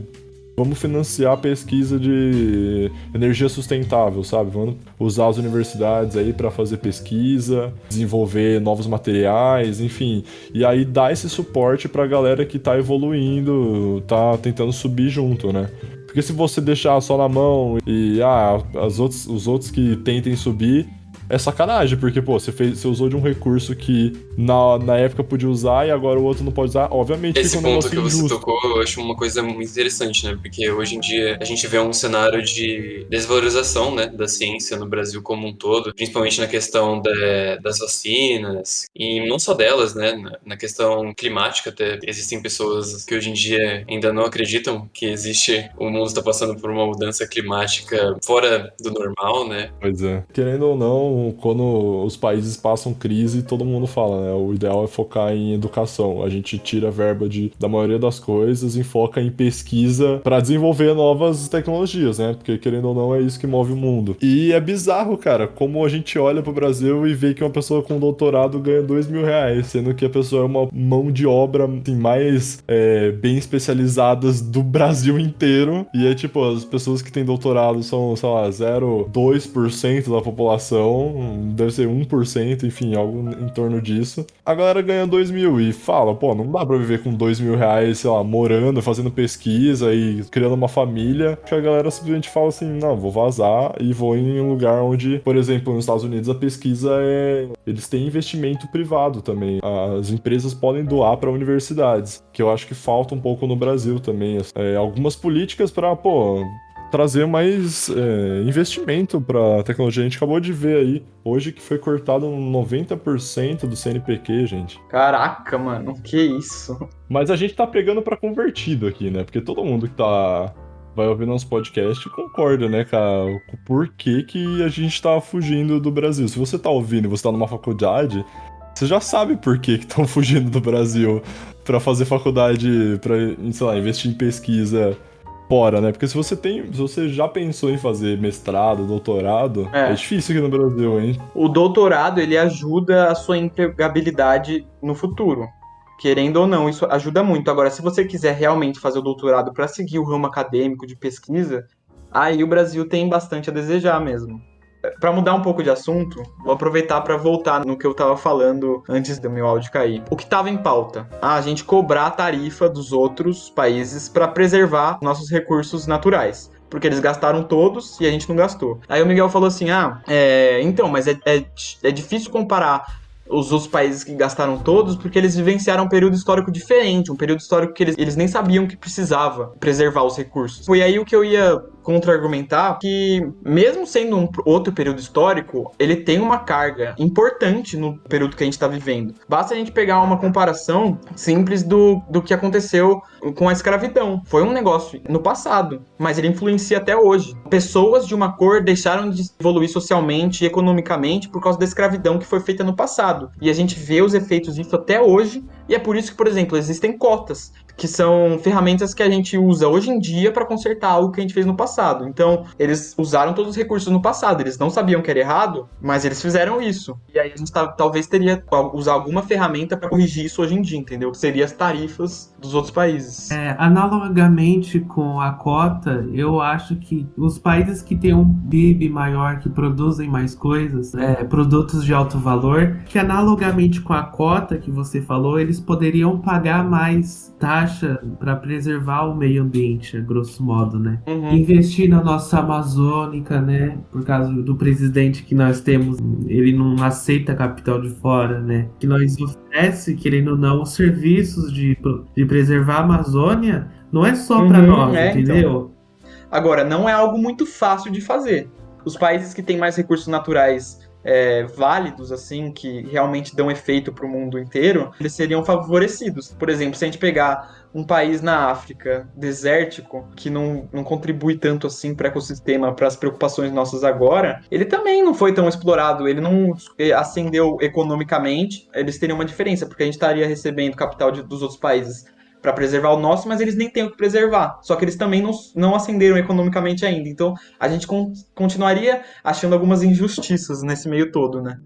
vamos financiar a pesquisa de energia sustentável, sabe? Vamos usar as universidades aí para fazer pesquisa, desenvolver novos materiais, enfim. E aí dar esse suporte pra galera que tá evoluindo, tá tentando subir junto, né? Porque se você deixar só na mão e os outros que tentem subir, é sacanagem, porque, pô, você usou de um recurso que na época podia usar e agora o outro não pode usar, obviamente Esse fica um ponto negócio que você injusto. tocou, eu acho uma coisa muito interessante, né? Porque hoje em dia a gente vê um cenário de desvalorização, né, da ciência no Brasil como um todo, principalmente na questão das vacinas, e não só delas, né? Na questão climática até. Existem pessoas que hoje em dia ainda não acreditam que o mundo está passando por uma mudança climática fora do normal, né? Pois é. Querendo ou não, quando os países passam crise, todo mundo fala, né? O ideal é focar em educação. A gente tira a verba da maioria das coisas e foca em pesquisa para desenvolver novas tecnologias, né? Porque, querendo ou não, é isso que move o mundo. E é bizarro, cara, como a gente olha pro Brasil e vê que uma pessoa com doutorado ganha R$2.000, sendo que a pessoa é uma mão de obra assim, mais bem especializadas do Brasil inteiro. E é tipo, as pessoas que têm doutorado são, sei lá, 0,2% da população, deve ser 1%, enfim, algo em torno disso. A galera ganha 2.000 e fala, pô, não dá pra viver com R$2.000, sei lá, morando, fazendo pesquisa e criando uma família, que a galera simplesmente fala assim, não, vou vazar e vou em um lugar onde, por exemplo, nos Estados Unidos a pesquisa eles têm investimento privado também. As empresas podem doar para universidades, que eu acho que falta um pouco no Brasil também. Algumas políticas para, pô, trazer mais investimento para tecnologia. A gente acabou de ver aí, hoje, que foi cortado 90% do CNPq, gente. Caraca, mano, que isso? Mas a gente tá pegando pra convertido aqui, né? Porque todo mundo que vai ouvir nosso podcast concorda, né, cara? O porquê que a gente tá fugindo do Brasil. Se você tá ouvindo e você tá numa faculdade, você já sabe por que estão fugindo do Brasil pra fazer faculdade, pra, sei lá, investir em pesquisa fora, né? Porque se você já pensou em fazer mestrado, doutorado, é difícil aqui no Brasil, hein? O doutorado, ele ajuda a sua empregabilidade no futuro. Querendo ou não, isso ajuda muito. Agora, se você quiser realmente fazer o doutorado para seguir o ramo acadêmico de pesquisa, aí o Brasil tem bastante a desejar mesmo. Para mudar um pouco de assunto, vou aproveitar para voltar no que eu estava falando antes do meu áudio cair. O que estava em pauta? A gente cobrar a tarifa dos outros países para preservar nossos recursos naturais. Porque eles gastaram todos e a gente não gastou. Aí o Miguel falou assim, então, mas é difícil comparar os outros países que gastaram todos, porque eles vivenciaram um período histórico diferente, um período histórico que eles nem sabiam que precisava preservar os recursos. Foi aí o que eu ia contra-argumentar, que mesmo sendo um outro período histórico, ele tem uma carga importante no período que a gente está vivendo. Basta a gente pegar uma comparação simples do que aconteceu com a escravidão. Foi um negócio no passado, mas ele influencia até hoje. Pessoas de uma cor deixaram de evoluir socialmente e economicamente por causa da escravidão que foi feita no passado. E a gente vê os efeitos disso até hoje, e é por isso que, por exemplo, existem cotas, que são ferramentas que a gente usa hoje em dia para consertar algo que a gente fez no passado. Então, eles usaram todos os recursos no passado, eles não sabiam que era errado, mas eles fizeram isso. E aí a gente talvez teria que usar alguma ferramenta para corrigir isso hoje em dia, entendeu? Que seria as tarifas dos outros países. Analogamente com a cota, eu acho que os países que têm um PIB maior, que produzem mais coisas, produtos de alto valor, que analogamente com a cota que você falou, eles poderiam pagar mais taxa para preservar o meio ambiente, a grosso modo, né? Investir na nossa Amazônica, né? Por causa do presidente que nós temos, ele não aceita capital de fora, né? Que nós oferece, querendo ou não, os serviços de preservar a Amazônia, não é só para nós, entendeu? Então. Agora, não é algo muito fácil de fazer. Os países que têm mais recursos naturais válidos, assim, que realmente dão efeito para o mundo inteiro, eles seriam favorecidos. Por exemplo, se a gente pegar um país na África desértico, que não contribui tanto assim para o ecossistema, para as preocupações nossas agora, ele também não foi tão explorado, ele não ascendeu economicamente, eles teriam uma diferença, porque a gente estaria recebendo capital dos outros países para preservar o nosso, mas eles nem têm o que preservar. Só que eles também não ascenderam economicamente ainda. Então, a gente continuaria achando algumas injustiças nesse meio todo, né?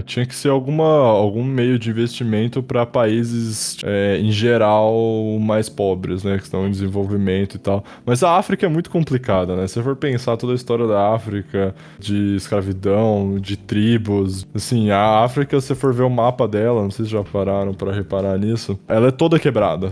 Tinha que ser algum meio de investimento para países, em geral, mais pobres, né? Que estão em desenvolvimento e tal. Mas a África é muito complicada, né? Se você for pensar toda a história da África, de escravidão, de tribos, assim, a África, se você for ver o mapa dela, não sei se já pararam para reparar nisso, ela é toda quebrada,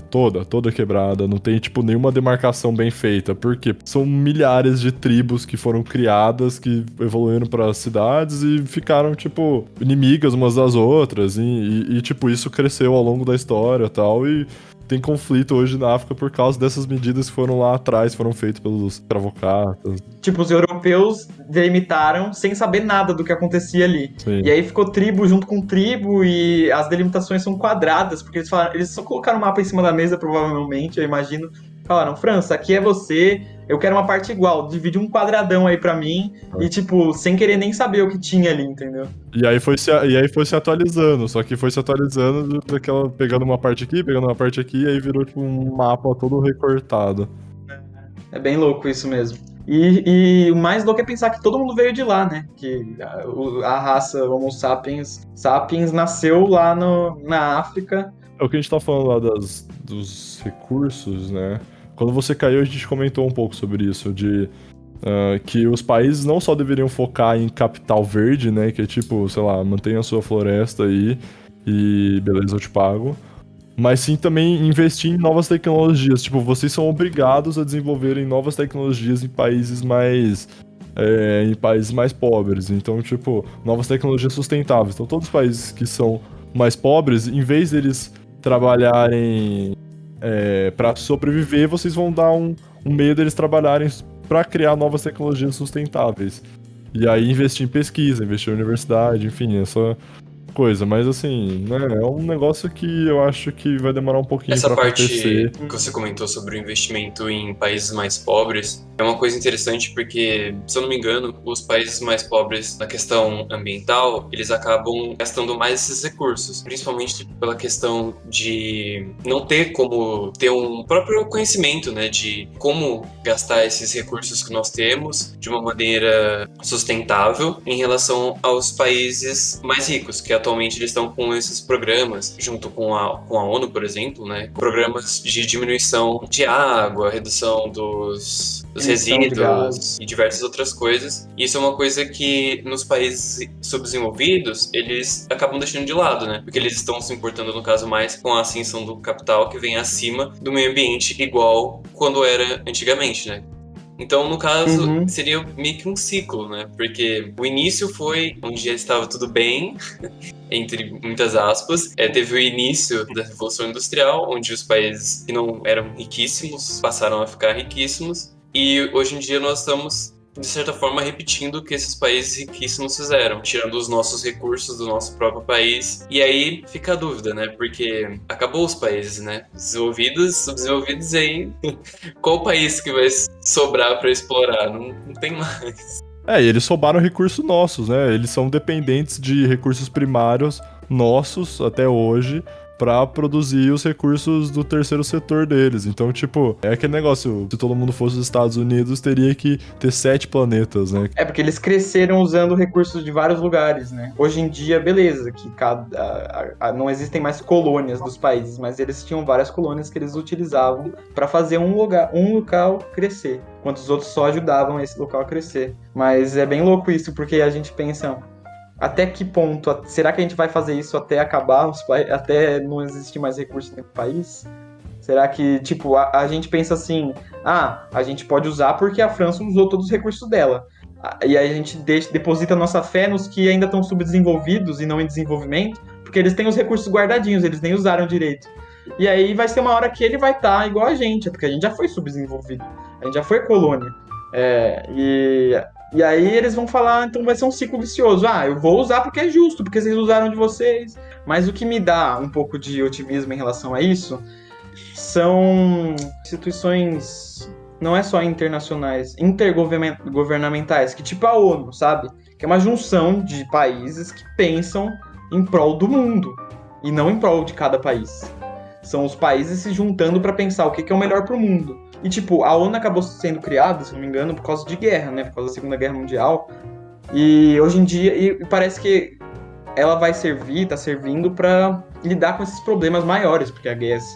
toda quebrada, não tem, tipo, nenhuma demarcação bem feita, porque são milhares de tribos que foram criadas, que evoluíram para cidades e ficaram, tipo, inimigas umas das outras, e tipo, isso cresceu ao longo da história e tal, e tem conflito hoje na África por causa dessas medidas que foram lá atrás, foram feitas pelos escravocratas. Tipo, os europeus delimitaram sem saber nada do que acontecia ali. Sim. E aí ficou tribo junto com tribo e as delimitações são quadradas, porque eles só colocaram o mapa em cima da mesa, provavelmente, eu imagino. Falaram, França, aqui é você, eu quero uma parte igual, divide um quadradão aí pra mim, e tipo, sem querer nem saber o que tinha ali, entendeu? E aí foi se atualizando, só que foi se atualizando pegando uma parte aqui, e aí virou tipo um mapa todo recortado. É bem louco isso mesmo. E o mais louco é pensar que todo mundo veio de lá, né? Que a raça Homo sapiens nasceu lá na África. É o que a gente tá falando lá dos recursos, né? Quando você caiu, a gente comentou um pouco sobre isso, de que os países não só deveriam focar em capital verde, né? Que é tipo, sei lá, mantenha a sua floresta aí e beleza, eu te pago. Mas sim também investir em novas tecnologias. Tipo, vocês são obrigados a desenvolverem novas tecnologias em países mais pobres. Então, tipo, novas tecnologias sustentáveis. Então, todos os países que são mais pobres, em vez deles trabalharem para sobreviver, vocês vão dar um meio deles trabalharem para criar novas tecnologias sustentáveis. E aí investir em pesquisa, investir em universidade, enfim, essa coisa. Mas assim, né, é um negócio que eu acho que vai demorar um pouquinho Essa pra parte acontecer. que você comentou sobre o investimento em países mais pobres é uma coisa interessante porque, se eu não me engano, os países mais pobres na questão ambiental, eles acabam gastando mais esses recursos, principalmente pela questão de não ter como ter um próprio conhecimento, né, de como gastar esses recursos que nós temos de uma maneira sustentável em relação aos países mais ricos, que atualmente eles estão com esses programas, junto com a ONU, por exemplo, né? Programas de diminuição de água, redução dos resíduos e diversas outras coisas. E isso é uma coisa que nos países subdesenvolvidos eles acabam deixando de lado, né? Porque eles estão se importando, no caso, mais com a ascensão do capital que vem acima do meio ambiente, igual quando era antigamente, né? Então, no caso, seria meio que um ciclo, né? Porque o início foi onde já estava tudo bem, entre muitas aspas. Teve o início da Revolução Industrial, onde os países que não eram riquíssimos passaram a ficar riquíssimos. E hoje em dia nós estamos, de certa forma, repetindo o que esses países riquíssimos fizeram, tirando os nossos recursos do nosso próprio país. E aí fica a dúvida, né? Porque acabou os países, né? Desenvolvidos, subdesenvolvidos, e aí qual país que vai sobrar para explorar? Não tem mais. E eles roubaram recursos nossos, né? Eles são dependentes de recursos primários nossos até hoje pra produzir os recursos do terceiro setor deles. Então, tipo, é aquele negócio, se todo mundo fosse os Estados Unidos, teria que ter 7 planetas, né? É porque eles cresceram usando recursos de vários lugares, né? Hoje em dia, beleza, que não existem mais colônias dos países, mas eles tinham várias colônias que eles utilizavam para fazer um local crescer, enquanto os outros só ajudavam esse local a crescer. Mas é bem louco isso, porque a gente pensa, até que ponto? Será que a gente vai fazer isso até acabar, até não existir mais recursos no país? Será que, tipo, a gente pensa assim, a gente pode usar porque a França usou todos os recursos dela. E aí a gente deposita nossa fé nos que ainda estão subdesenvolvidos e não em desenvolvimento, porque eles têm os recursos guardadinhos, eles nem usaram direito. E aí vai ser uma hora que ele vai estar igual a gente, porque a gente já foi subdesenvolvido, a gente já foi colônia. E E aí eles vão falar, então vai ser um ciclo vicioso. Ah, eu vou usar porque é justo, porque vocês usaram de vocês. Mas o que me dá um pouco de otimismo em relação a isso são instituições, não é só internacionais, intergovernamentais, que tipo a ONU, sabe? Que é uma junção de países que pensam em prol do mundo e não em prol de cada país. São os países se juntando para pensar o que é o melhor para o mundo. E, tipo, a ONU acabou sendo criada, se não me engano, por causa de guerra, né? Por causa da Segunda Guerra Mundial. E hoje em dia, e parece que ela vai servir, tá servindo para lidar com esses problemas maiores, porque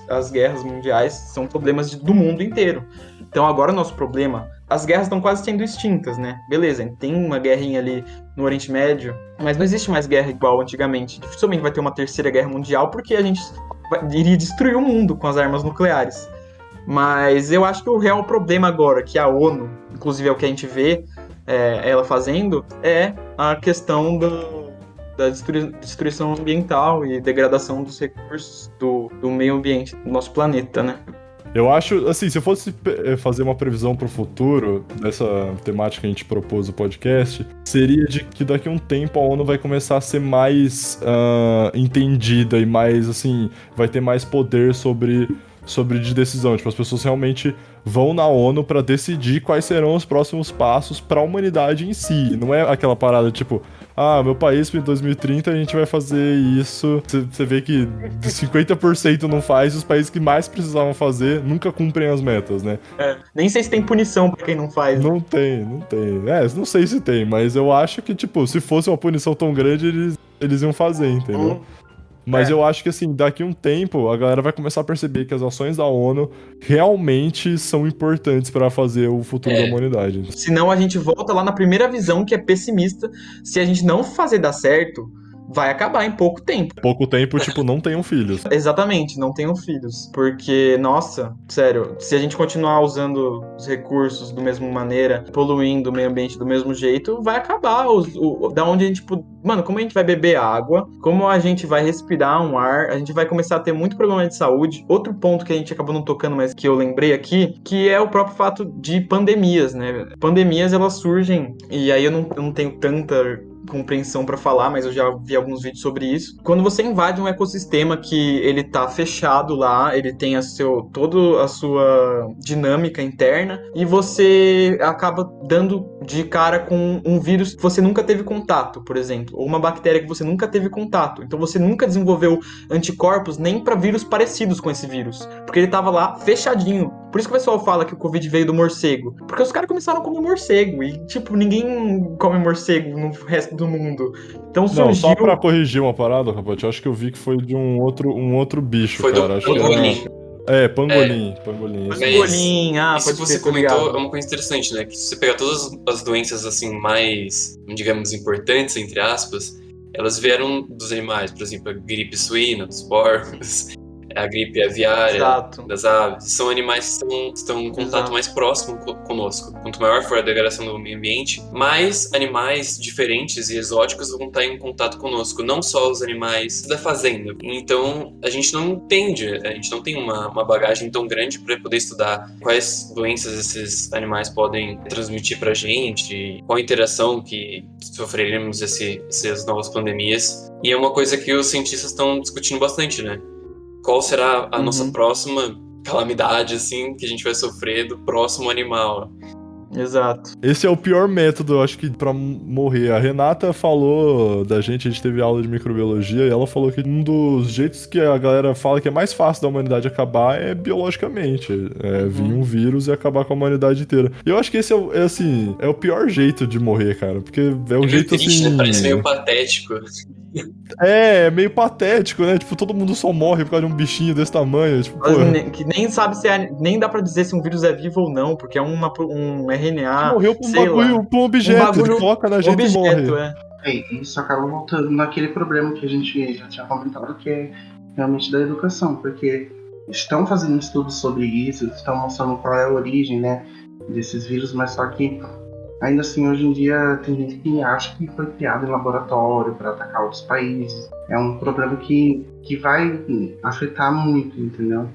as guerras mundiais são problemas do mundo inteiro. Então agora o nosso problema, as guerras estão quase sendo extintas, né? Beleza, tem uma guerrinha ali no Oriente Médio, mas não existe mais guerra igual antigamente. Dificilmente vai ter uma terceira guerra mundial, porque a gente iria destruir o mundo com as armas nucleares. Mas eu acho que o real problema agora, que a ONU, inclusive é o que a gente vê ela fazendo, é a questão da destruição ambiental e degradação dos recursos do meio ambiente do nosso planeta, né? Eu acho, assim, se eu fosse fazer uma previsão pro futuro dessa temática que a gente propôs no podcast, seria de que daqui a um tempo a ONU vai começar a ser mais entendida e mais, assim, vai ter mais poder sobre de decisão. Tipo, as pessoas realmente vão na ONU pra decidir quais serão os próximos passos pra humanidade em si. Não é aquela parada, tipo, meu país em 2030 a gente vai fazer isso. Você vê que 50% não faz, e os países que mais precisavam fazer nunca cumprem as metas, né? Nem sei se tem punição pra quem não faz. Não tem. Não sei se tem, mas eu acho que, tipo, se fosse uma punição tão grande, eles iam fazer, entendeu? Mas eu acho que, assim, daqui a um tempo, a galera vai começar a perceber que as ações da ONU realmente são importantes pra fazer o futuro da humanidade. Senão a gente volta lá na primeira visão, que é pessimista. Se a gente não fazer dar certo, vai acabar em pouco tempo. Pouco tempo, tipo, não tenham filhos. Exatamente, não tenham filhos. Porque, nossa, sério, se a gente continuar usando os recursos da mesma maneira, poluindo o meio ambiente do mesmo jeito, vai acabar. Da onde a gente. Mano, como a gente vai beber água, como a gente vai respirar um ar, a gente vai começar a ter muito problema de saúde. Outro ponto que a gente acabou não tocando, mas que eu lembrei aqui, que é o próprio fato de pandemias, né? Pandemias, elas surgem, e aí eu não tenho tanta compreensão para falar, mas eu já vi alguns vídeos sobre isso. Quando você invade um ecossistema que ele tá fechado lá, ele tem toda a sua dinâmica interna, e você acaba dando de cara com um vírus que você nunca teve contato, por exemplo, ou uma bactéria que você nunca teve contato. Então você nunca desenvolveu anticorpos nem para vírus parecidos com esse vírus, porque ele tava lá fechadinho. Por isso que o pessoal fala que o Covid veio do morcego, porque os caras começaram a comer morcego, e tipo, ninguém come morcego no resto do mundo. Então surgiu... Não, só pra corrigir uma parada, Capote, eu acho que eu vi que foi de um outro bicho, Foi cara. do Acho que pangolim. Pangolim. Pangolim, isso que você comentou é uma coisa interessante, né? Que se você pegar todas as doenças, assim, mais, digamos, importantes, entre aspas, elas vieram dos animais. Por exemplo, a gripe suína, dos porcos, a gripe aviária, das aves. São animais que estão em contato mais próximo conosco. Quanto maior for a degradação do meio ambiente, mais animais diferentes e exóticos vão estar em contato conosco. Não só os animais da fazenda. Então, a gente não entende, a gente não tem uma bagagem tão grande para poder estudar quais doenças esses animais podem transmitir pra gente, qual a interação que sofreremos essas novas pandemias. E é uma coisa que os cientistas estão discutindo bastante, né? Qual será a nossa próxima calamidade, assim, que a gente vai sofrer do próximo animal? Exato. Esse é o pior método, eu acho que, pra morrer. A Renata falou da gente, a gente teve aula de microbiologia, e ela falou que um dos jeitos que a galera fala que é mais fácil da humanidade acabar é biologicamente. Vir um vírus e acabar com a humanidade inteira. E eu acho que esse é o pior jeito de morrer, cara. Porque é um jeito triste, assim. Né? Parece meio patético. É meio patético, né? Tipo, todo mundo só morre por causa de um bichinho desse tamanho. Tipo, que nem sabe se nem dá pra dizer se um vírus é vivo ou não, porque é um RNA. Morreu por um bagulho, por um objeto, ele coloca na gente e morre. Isso acaba voltando naquele problema que a gente já tinha comentado, que é realmente da educação, porque estão fazendo estudos sobre isso, estão mostrando qual é a origem, né, desses vírus, mas só que ainda assim, hoje em dia, tem gente que acha que foi criado em laboratório para atacar outros países. É um problema que vai afetar muito, entendeu?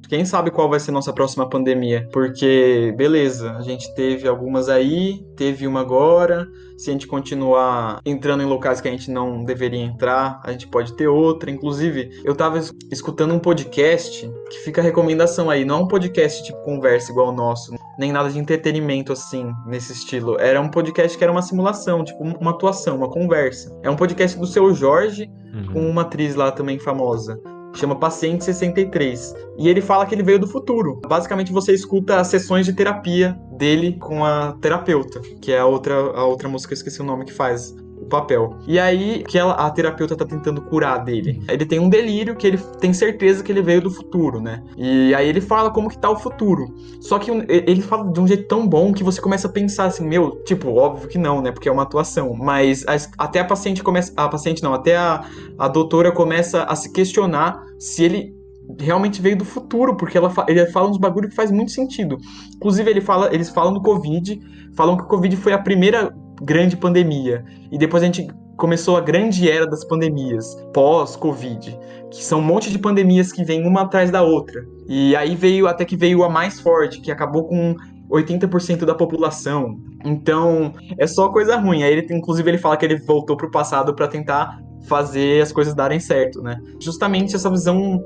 Quem sabe qual vai ser nossa próxima pandemia? Porque, beleza, a gente teve algumas aí, teve uma agora. Se a gente continuar entrando em locais que a gente não deveria entrar, a gente pode ter outra. Inclusive, eu tava escutando um podcast que fica a recomendação aí. Não é um podcast tipo conversa igual o nosso, nem nada de entretenimento assim, nesse estilo. Era um podcast que era uma simulação, tipo uma atuação, uma conversa. É um podcast do Seu Jorge com uma atriz lá também famosa. Chama Paciente 63. E ele fala que ele veio do futuro. Basicamente, você escuta as sessões de terapia dele com a terapeuta, que é a outra música, eu esqueci o nome que faz o papel. E aí, que a terapeuta tá tentando curar dele. Ele tem um delírio que ele tem certeza que ele veio do futuro, né? E aí ele fala como que tá o futuro. Só que ele fala de um jeito tão bom que você começa a pensar assim, meu, tipo, óbvio que não, né? Porque é uma atuação. Mas até a paciente começa... A paciente não, até a doutora começa a se questionar se ele realmente veio do futuro, porque ele fala uns bagulho que faz muito sentido. Inclusive, eles falam do Covid, falam que o Covid foi a primeira grande pandemia. E depois a gente começou a grande era das pandemias, pós-Covid, que são um monte de pandemias que vêm uma atrás da outra. E aí até que veio a mais forte, que acabou com 80% da população. Então, é só coisa ruim. Aí inclusive ele fala que ele voltou pro passado para tentar fazer as coisas darem certo, né? Justamente essa visão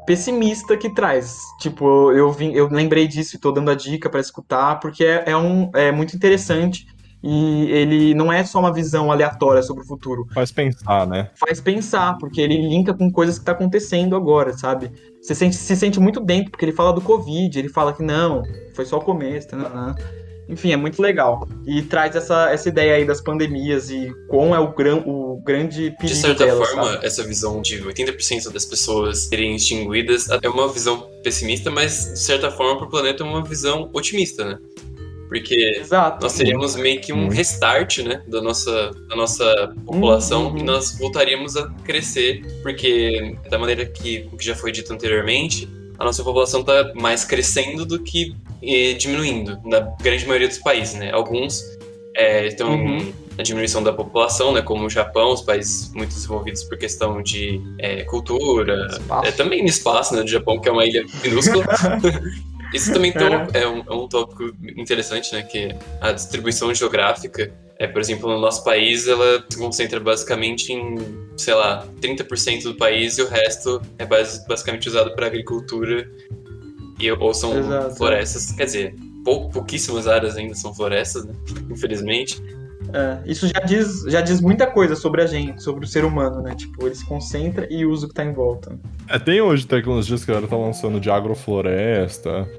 pessimista que traz. Tipo, eu lembrei disso e tô dando a dica para escutar, porque é muito interessante. E ele não é só uma visão aleatória sobre o futuro. Faz pensar, né? Faz pensar, porque ele linka com coisas que tá acontecendo agora, sabe? Você se sente muito dentro, porque ele fala do Covid, ele fala que não, foi só o começo, enfim, é muito legal. E traz essa ideia aí das pandemias e qual é o grande perigo De certa delas, forma, sabe? essa visão de 80% das pessoas serem extinguidas é uma visão pessimista, mas de certa forma para o planeta é uma visão otimista, né? Porque Exato. nós teríamos meio que um restart, né, da nossa população e nós voltaríamos a crescer, porque da maneira que já foi dito anteriormente, a nossa população está mais crescendo do que diminuindo, na grande maioria dos países, né? Alguns estão na diminuição da população, né, como o Japão, os países muito desenvolvidos por questão de cultura, também no espaço, né, do Japão, que é uma ilha minúscula. Isso também é um tópico interessante, né? Que a distribuição geográfica, por exemplo, no nosso país, ela se concentra basicamente em, sei lá, 30% do país e o resto é basicamente usado para agricultura ou são florestas. Quer dizer, pouquíssimas áreas ainda são florestas, né? Infelizmente. Isso já diz muita coisa sobre a gente, sobre o ser humano, né? Tipo, ele se concentra e usa o que tá em volta. Tem hoje tecnologias que a galera tá lançando de agrofloresta.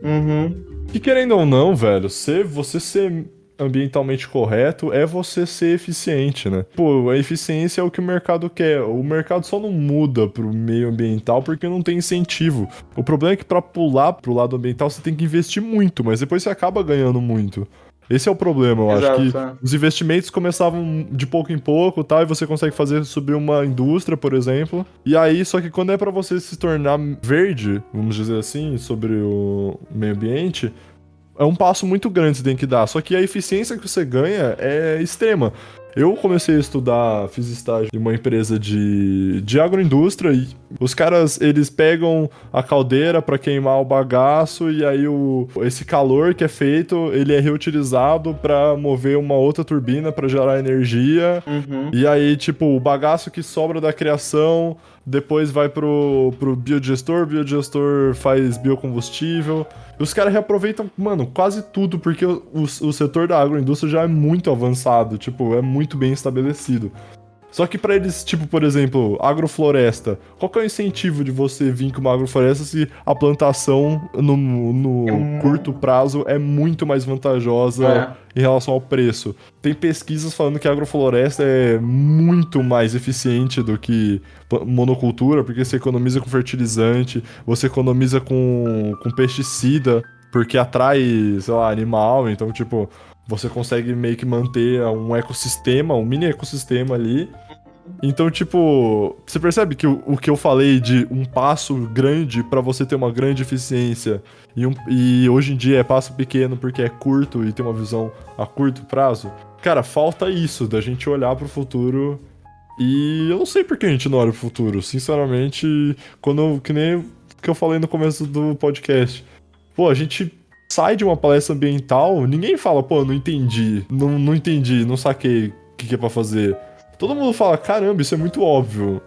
Que querendo ou não, velho, você ser ambientalmente correto é você ser eficiente, né? Pô, a eficiência é o que o mercado quer. O mercado só não muda pro meio ambiental porque não tem incentivo. O problema é que pra pular pro lado ambiental você tem que investir muito, mas depois você acaba ganhando muito. Esse é o problema, eu acho que os investimentos começavam de pouco em pouco, tá? E você consegue fazer subir uma indústria, por exemplo. E aí, só que quando é pra você se tornar verde, vamos dizer assim, sobre o meio ambiente, é um passo muito grande que você tem que dar. Só que a eficiência que você ganha é extrema. Eu comecei a estudar, fiz estágio em uma empresa de agroindústria e os caras, eles pegam a caldeira para queimar o bagaço e aí esse calor que é feito, ele é reutilizado para mover uma outra turbina para gerar energia. E aí, tipo, o bagaço que sobra da criação depois vai pro biodigestor, o biodigestor faz biocombustível. E os caras reaproveitam, mano, quase tudo, porque o setor da agroindústria já é muito avançado, tipo, é muito bem estabelecido. Só que pra eles, tipo, por exemplo, agrofloresta, qual que é o incentivo de você vir com uma agrofloresta se a plantação no curto prazo é muito mais vantajosa em relação ao preço? Tem pesquisas falando que a agrofloresta é muito mais eficiente do que monocultura, porque você economiza com fertilizante, você economiza com pesticida, porque atrai, sei lá, animal, então, tipo, você consegue meio que manter um ecossistema, um mini ecossistema ali. Então, tipo, você percebe que o que eu falei de um passo grande pra você ter uma grande eficiência e hoje em dia é passo pequeno porque é curto e tem uma visão a curto prazo? Cara, falta isso, da gente olhar pro futuro e eu não sei por que a gente não olha pro futuro. Sinceramente, que nem que eu falei no começo do podcast. Pô, a gente sai de uma palestra ambiental, ninguém fala, pô, não entendi, não entendi, não saquei o que é pra fazer. Todo mundo fala, caramba, isso é muito óbvio.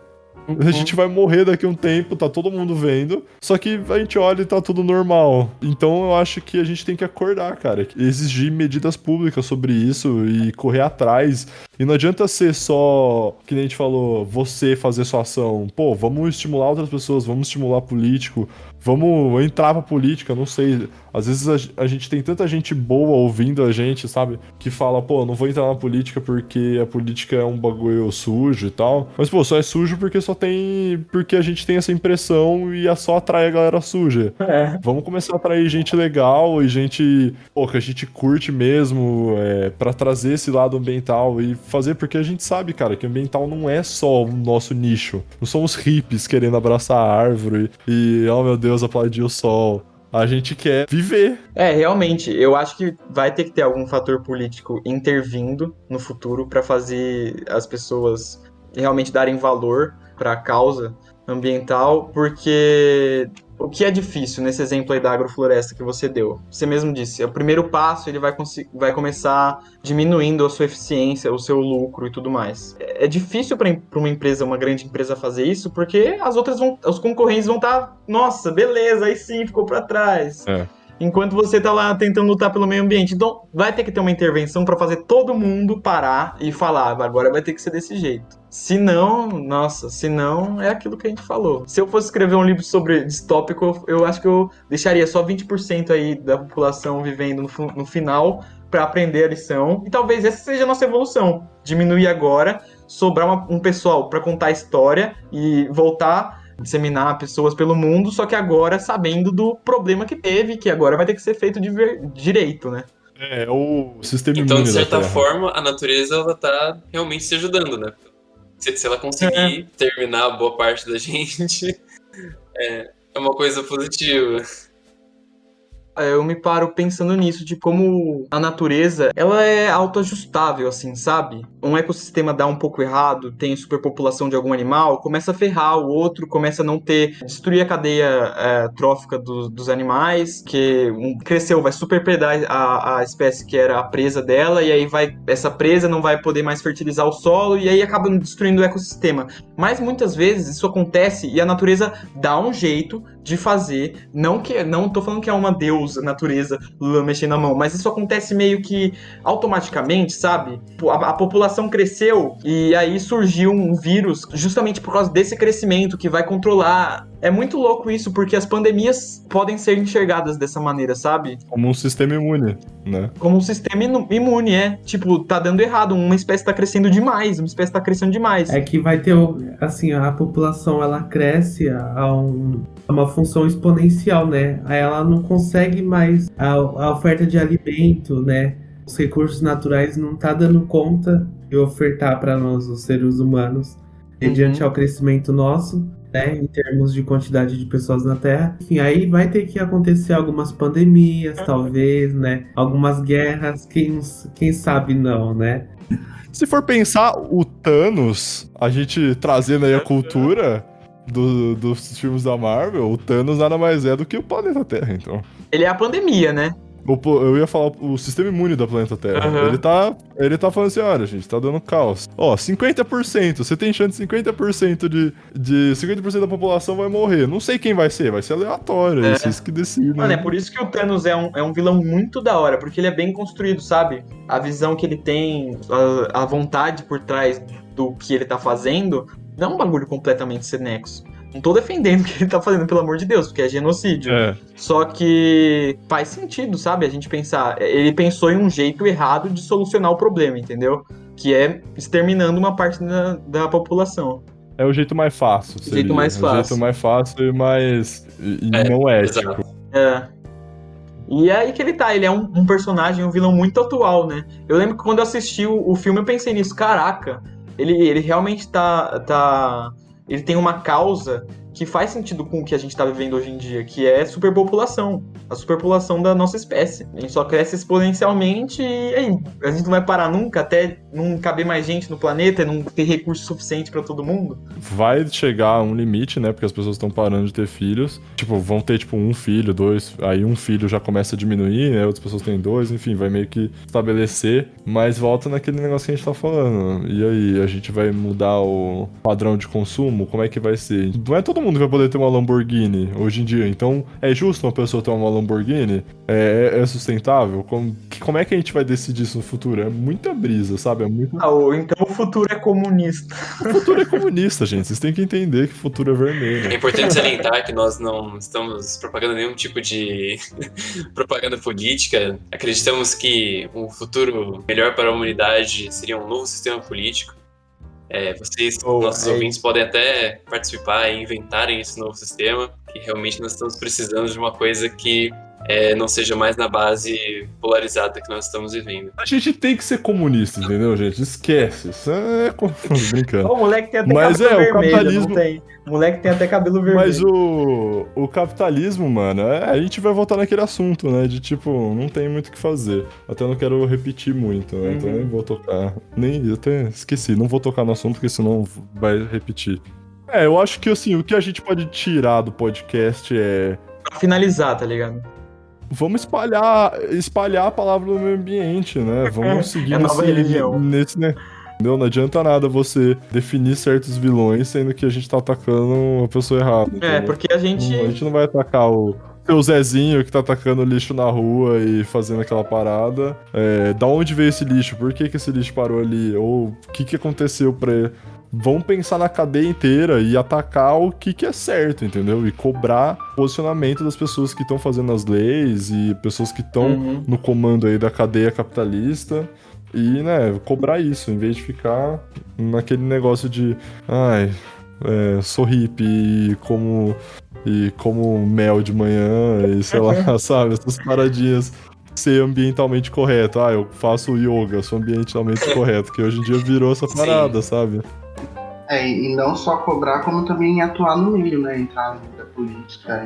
A gente vai morrer daqui a um tempo, tá todo mundo vendo. Só que a gente olha e tá tudo normal. Então eu acho que a gente tem que acordar, cara. Exigir medidas públicas sobre isso e correr atrás. E não adianta ser só, que nem a gente falou, você fazer sua ação. Pô, vamos estimular outras pessoas, vamos estimular político, vamos entrar pra política, não sei. Às vezes a gente tem tanta gente boa ouvindo a gente, sabe? Que fala, pô, não vou entrar na política porque a política é um bagulho sujo e tal. Mas, pô, só é sujo porque a gente tem essa impressão e é só atrai a galera suja. Vamos começar a atrair gente legal e gente, pô, que a gente curte mesmo, pra trazer esse lado ambiental e fazer, porque a gente sabe, cara, que ambiental não é só o nosso nicho. Não somos hippies querendo abraçar a árvore e, oh meu Deus, aplaudir o sol. A gente quer viver. Realmente, eu acho que vai ter que ter algum fator político intervindo no futuro para fazer as pessoas realmente darem valor para a causa ambiental, porque o que é difícil nesse exemplo aí da agrofloresta que você deu? Você mesmo disse, o primeiro passo ele vai começar diminuindo a sua eficiência, o seu lucro e tudo mais. É difícil para uma empresa, uma grande empresa fazer isso, porque os concorrentes vão estar, nossa, beleza, aí sim, ficou para trás. Enquanto você tá lá tentando lutar pelo meio ambiente. Então, vai ter que ter uma intervenção para fazer todo mundo parar e falar, agora vai ter que ser desse jeito. Se não, é aquilo que a gente falou. Se eu fosse escrever um livro sobre distópico, eu acho que eu deixaria só 20% aí da população vivendo no final para aprender a lição. E talvez essa seja a nossa evolução. Diminuir agora, sobrar um pessoal para contar a história e voltar disseminar pessoas pelo mundo, só que agora sabendo do problema que teve, que agora vai ter que ser feito de direito, né? É o sistema imune. Então, de certa forma, a natureza ela tá realmente se ajudando, né? Se ela conseguir terminar boa parte da gente, é uma coisa positiva. Eu me paro pensando nisso, de como a natureza, ela é autoajustável, assim, sabe? Um ecossistema dá um pouco errado, tem superpopulação de algum animal, começa a ferrar o outro, começa a não ter, destruir a cadeia trófica dos animais, que cresceu, vai superpredar a espécie que era a presa dela, e aí essa presa não vai poder mais fertilizar o solo, e aí acaba destruindo o ecossistema. Mas muitas vezes isso acontece e a natureza dá um jeito de fazer, não tô falando que é uma deusa, natureza, mexendo na mão, mas isso acontece meio que automaticamente, sabe? A população cresceu e aí surgiu um vírus justamente por causa desse crescimento que vai controlar. É muito louco isso, porque as pandemias podem ser enxergadas dessa maneira, sabe? Como um sistema imune, né? Como um sistema imune, Tipo, tá dando errado, uma espécie tá crescendo demais, É que vai ter, assim, a população, ela cresce a uma função exponencial, né? Aí ela não consegue mais a oferta de alimento, né? Os recursos naturais não tá dando conta de ofertar para nós, os seres humanos, mediante ao crescimento nosso, né? Em termos de quantidade de pessoas na Terra. Enfim, aí vai ter que acontecer algumas pandemias, talvez, né? Algumas guerras, quem sabe não, né? Se for pensar, o Thanos, a gente trazendo aí a cultura dos filmes da Marvel, o Thanos nada mais é do que o planeta Terra, então. Ele é a pandemia, né? Eu ia falar o sistema imune do planeta Terra. Ele tá falando assim, olha, gente, tá dando caos. Ó, 50%, você tem chance de 50% de 50% da população vai morrer. Não sei quem vai ser aleatório, vocês que decidem. Mano, é por isso que o Thanos é um vilão muito da hora, porque ele é bem construído, sabe? A visão que ele tem, a vontade por trás do que ele tá fazendo, não é um bagulho completamente sem nexo. Não tô defendendo o que ele tá fazendo, pelo amor de Deus, porque é genocídio. Só que faz sentido, sabe? A gente pensar. Ele pensou em um jeito errado de solucionar o problema, entendeu? Que é exterminando uma parte da população. É o jeito mais fácil. O jeito mais fácil. O jeito mais fácil e mais. Não ético. E é aí que ele tá. Ele é um personagem, um vilão muito atual, né? Eu lembro que quando eu assisti o filme, eu pensei nisso. Caraca, ele realmente tá. Ele tem uma causa que faz sentido com o que a gente está vivendo hoje em dia, que é superpopulação, a superpopulação da nossa espécie. A gente só cresce exponencialmente e aí, a gente não vai parar nunca até não caber mais gente no planeta e não ter recurso suficiente para todo mundo. Vai chegar a um limite, né? Porque as pessoas estão parando de ter filhos. Tipo, vão ter, tipo, 1 filho, 2. Aí 1 filho já começa a diminuir, né? Outras pessoas têm 2, enfim, vai meio que estabelecer. Mas volta naquele negócio que a gente tá falando. E aí, a gente vai mudar o padrão de consumo? Como é que vai ser? Não é todo mundo que vai poder ter uma Lamborghini hoje em dia. Então, é justo uma pessoa ter uma Lamborghini? É sustentável? Como é que a gente vai decidir isso no futuro? É muita brisa, sabe? É muito... Então o futuro é comunista. O futuro é comunista, gente. Vocês têm que entender que o futuro é vermelho. É importante salientar que nós não estamos propagando nenhum tipo de propaganda política. Acreditamos que um futuro melhor para a humanidade seria um novo sistema político. Vocês, nossos ouvintes, podem até participar e inventarem esse novo sistema, que realmente nós estamos precisando de uma coisa que não seja mais na base polarizada que nós estamos vivendo. A gente tem que ser comunista, entendeu, gente? Esquece. Isso é brincando. O moleque tem até Mas cabelo vermelho, o capitalismo... não tem? O moleque tem até cabelo vermelho. Mas o capitalismo, mano, a gente vai voltar naquele assunto, né? De tipo, não tem muito o que fazer. Até não quero repetir muito, né? Então nem vou tocar. Eu até esqueci, não vou tocar no assunto, porque senão vai repetir. Eu acho que assim, o que a gente pode tirar do podcast é. Pra finalizar, tá ligado? Vamos espalhar a palavra do meio ambiente, né? Vamos seguir a nova religião. nesse, né? Não adianta nada você definir certos vilões, sendo que a gente tá atacando a pessoa errada. Entendeu? Porque a gente não vai atacar o seu Zezinho que tá atacando lixo na rua e fazendo aquela parada. Da onde veio esse lixo? Por que esse lixo parou ali? Ou o que aconteceu pra ele? Vão pensar na cadeia inteira e atacar o que é certo, entendeu? E cobrar posicionamento das pessoas que estão fazendo as leis e pessoas que estão no comando aí da cadeia capitalista. E, né, cobrar isso, em vez de ficar naquele negócio de sou hippie e como mel de manhã e sei lá, sabe? Essas paradinhas. Ser ambientalmente correto. Eu faço yoga, sou ambientalmente correto, que hoje em dia virou essa parada, sabe? E não só cobrar, como também atuar no meio, né? Entrar na política,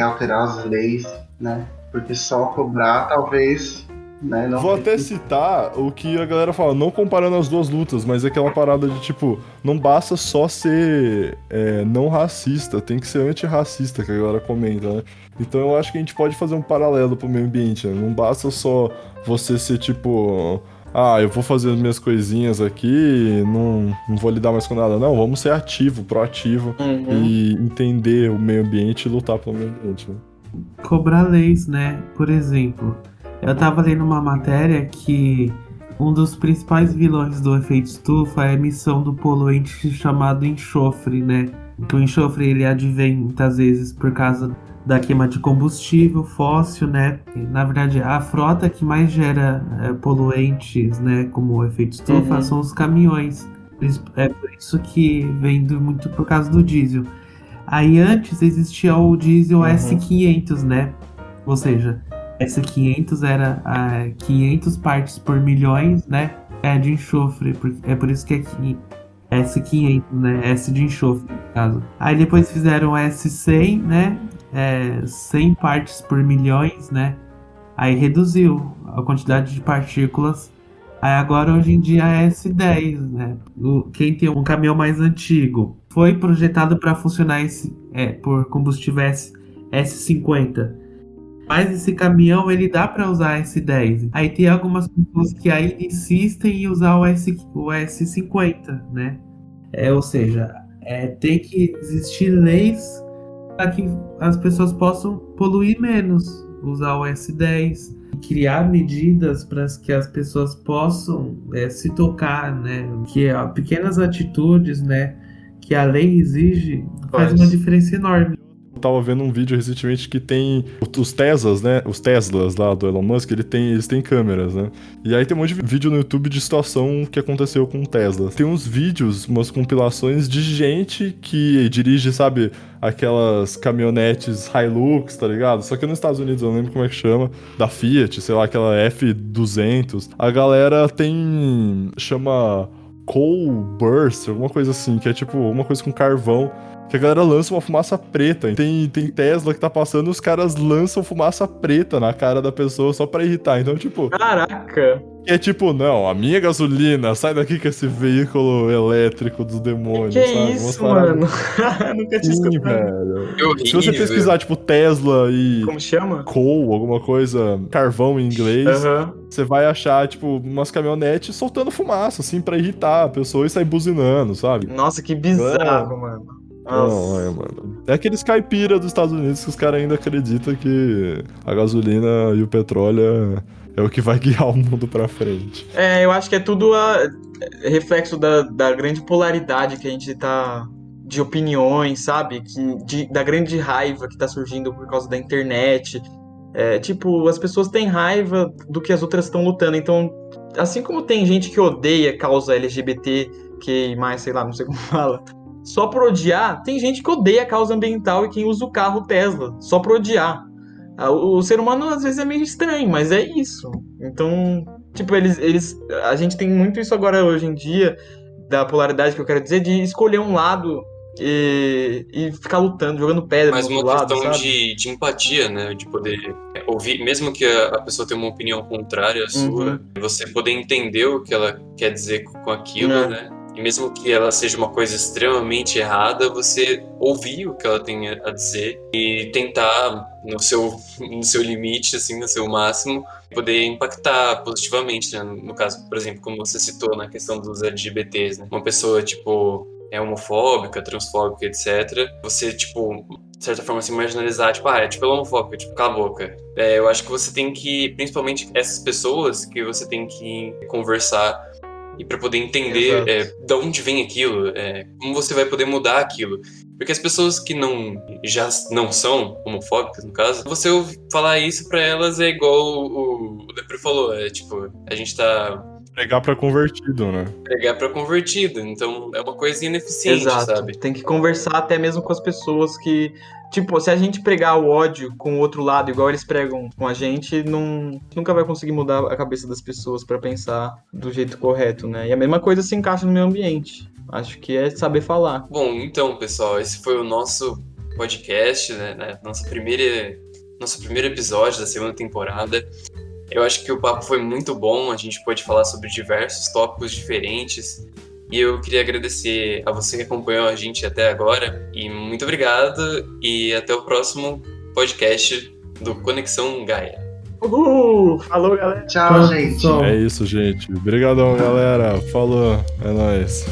alterar as leis, né? Porque só cobrar, talvez... Né, não. Vou até citar o que a galera fala, não comparando as duas lutas, mas aquela parada de tipo, não basta só ser não racista, tem que ser antirracista, que a galera comenta, né? Então eu acho que a gente pode fazer um paralelo pro meio ambiente, né? Não basta só você ser tipo, eu vou fazer as minhas coisinhas aqui, não vou lidar mais com nada. Não, vamos ser ativo, proativo e entender o meio ambiente e lutar pelo meio ambiente, né? Cobrar leis, né? Por exemplo... Eu tava lendo uma matéria que um dos principais vilões do efeito estufa é a emissão do poluente chamado enxofre, né? O enxofre, ele advém muitas vezes por causa da queima de combustível fóssil, né? E, na verdade, a frota que mais gera poluentes, né, como o efeito estufa, são os caminhões. É por isso que vem muito por causa do diesel. Aí antes existia o diesel S500, né? Ou seja... S500 era 500 partes por milhões, né? De enxofre. É por isso que é S500, né? S de enxofre, no caso. Aí depois fizeram S100, né? 100 partes por milhões, né? Aí reduziu a quantidade de partículas. Aí agora, hoje em dia, é S10, né? Quem tem um caminhão mais antigo foi projetado para funcionar por combustível S50. Mas esse caminhão, ele dá para usar S10. Aí tem algumas pessoas que ainda insistem em usar o S50, né? Ou seja, tem que existir leis para que as pessoas possam poluir menos. Usar o S10. Criar medidas para que as pessoas possam se tocar, né? Que pequenas atitudes, né? Que a lei exige, faz uma diferença enorme. Eu tava vendo um vídeo recentemente que tem os Teslas, né? Os Teslas lá do Elon Musk, eles têm câmeras, né? E aí tem um monte de vídeo no YouTube de situação que aconteceu com o Tesla. Tem uns vídeos, umas compilações de gente que dirige, sabe, aquelas caminhonetes Hilux, tá ligado? Só que nos Estados Unidos, eu não lembro como é que chama, da Fiat, sei lá, aquela F200. A galera chama Coal Burst, alguma coisa assim, que é tipo uma coisa com carvão. Que a galera lança uma fumaça preta. Tem Tesla que tá passando e os caras lançam fumaça preta na cara da pessoa só pra irritar. Então, tipo, Caraca! é tipo, não, a minha gasolina, sai daqui com esse veículo elétrico dos demônios, Que sabe? isso, Umas paradas mano? Nunca tinha assim, escutado. velho. Que horrível. Se você pesquisar, tipo, Tesla e Como chama? coal, alguma coisa, carvão em inglês, Aham. você vai achar, tipo, umas caminhonetes soltando fumaça, assim, pra irritar a pessoa e sair buzinando, sabe? Nossa, que bizarro, mano. Não, Nossa. mano. É aqueles caipira dos Estados Unidos que os caras ainda acreditam que a gasolina e o petróleo é o que vai guiar o mundo pra frente. É, eu acho que é tudo reflexo da grande polaridade que a gente tá. De opiniões, sabe? Da grande raiva que tá surgindo por causa da internet. É, tipo, as pessoas têm raiva do que as outras estão lutando. Então, assim como tem gente que odeia causa LGBT, que mais, sei lá, não sei como fala, só por odiar, tem gente que odeia a causa ambiental e quem usa o carro Tesla, só por odiar. O ser humano às vezes é meio estranho, mas é isso. Então, tipo, a gente tem muito isso agora hoje em dia, da polaridade que eu quero dizer, de escolher um lado e ficar lutando, jogando pedra no Mas outro uma lado, questão sabe? de empatia, né? De poder ouvir, mesmo que a pessoa tenha uma opinião contrária à sua, Uhum. você poder entender o que ela quer dizer com aquilo, É. né? E mesmo que ela seja uma coisa extremamente errada, você ouvir o que ela tem a dizer e tentar, no seu limite, assim, no seu máximo, poder impactar positivamente, né? No caso, por exemplo, como você citou na questão dos LGBTs, né? Uma pessoa, tipo, é homofóbica, transfóbica, etc. Você, tipo, de certa forma, se marginalizar, tipo, é tipo homofóbica, tipo, cala a boca. Eu acho que você tem que, principalmente essas pessoas, que você tem que conversar e para poder entender Exato. de onde vem aquilo, como você vai poder mudar aquilo. Porque as pessoas que já não são homofóbicas, no caso, você falar isso para elas é igual o Lepre falou, tipo, a gente tá Pregar pra convertido, né? pregar para convertido, então é uma coisa ineficiente, Exato. sabe? Tem que conversar até mesmo com as pessoas que. Tipo, se a gente pregar o ódio com o outro lado, igual eles pregam com a gente, nunca vai conseguir mudar a cabeça das pessoas pra pensar do jeito correto, né? E a mesma coisa se encaixa no meio ambiente. Acho que é saber falar. Bom, então, pessoal, esse foi o nosso podcast, né? Nosso primeiro episódio da segunda temporada. Eu acho que o papo foi muito bom, a gente pôde falar sobre diversos tópicos diferentes. E eu queria agradecer a você que acompanhou a gente até agora. E muito obrigado, e até o próximo podcast do Conexão Gaia. Uhul! Falou, galera! Tchau, Tchau, gente. pessoal. É isso, gente. Obrigadão, galera. Falou. É nóis.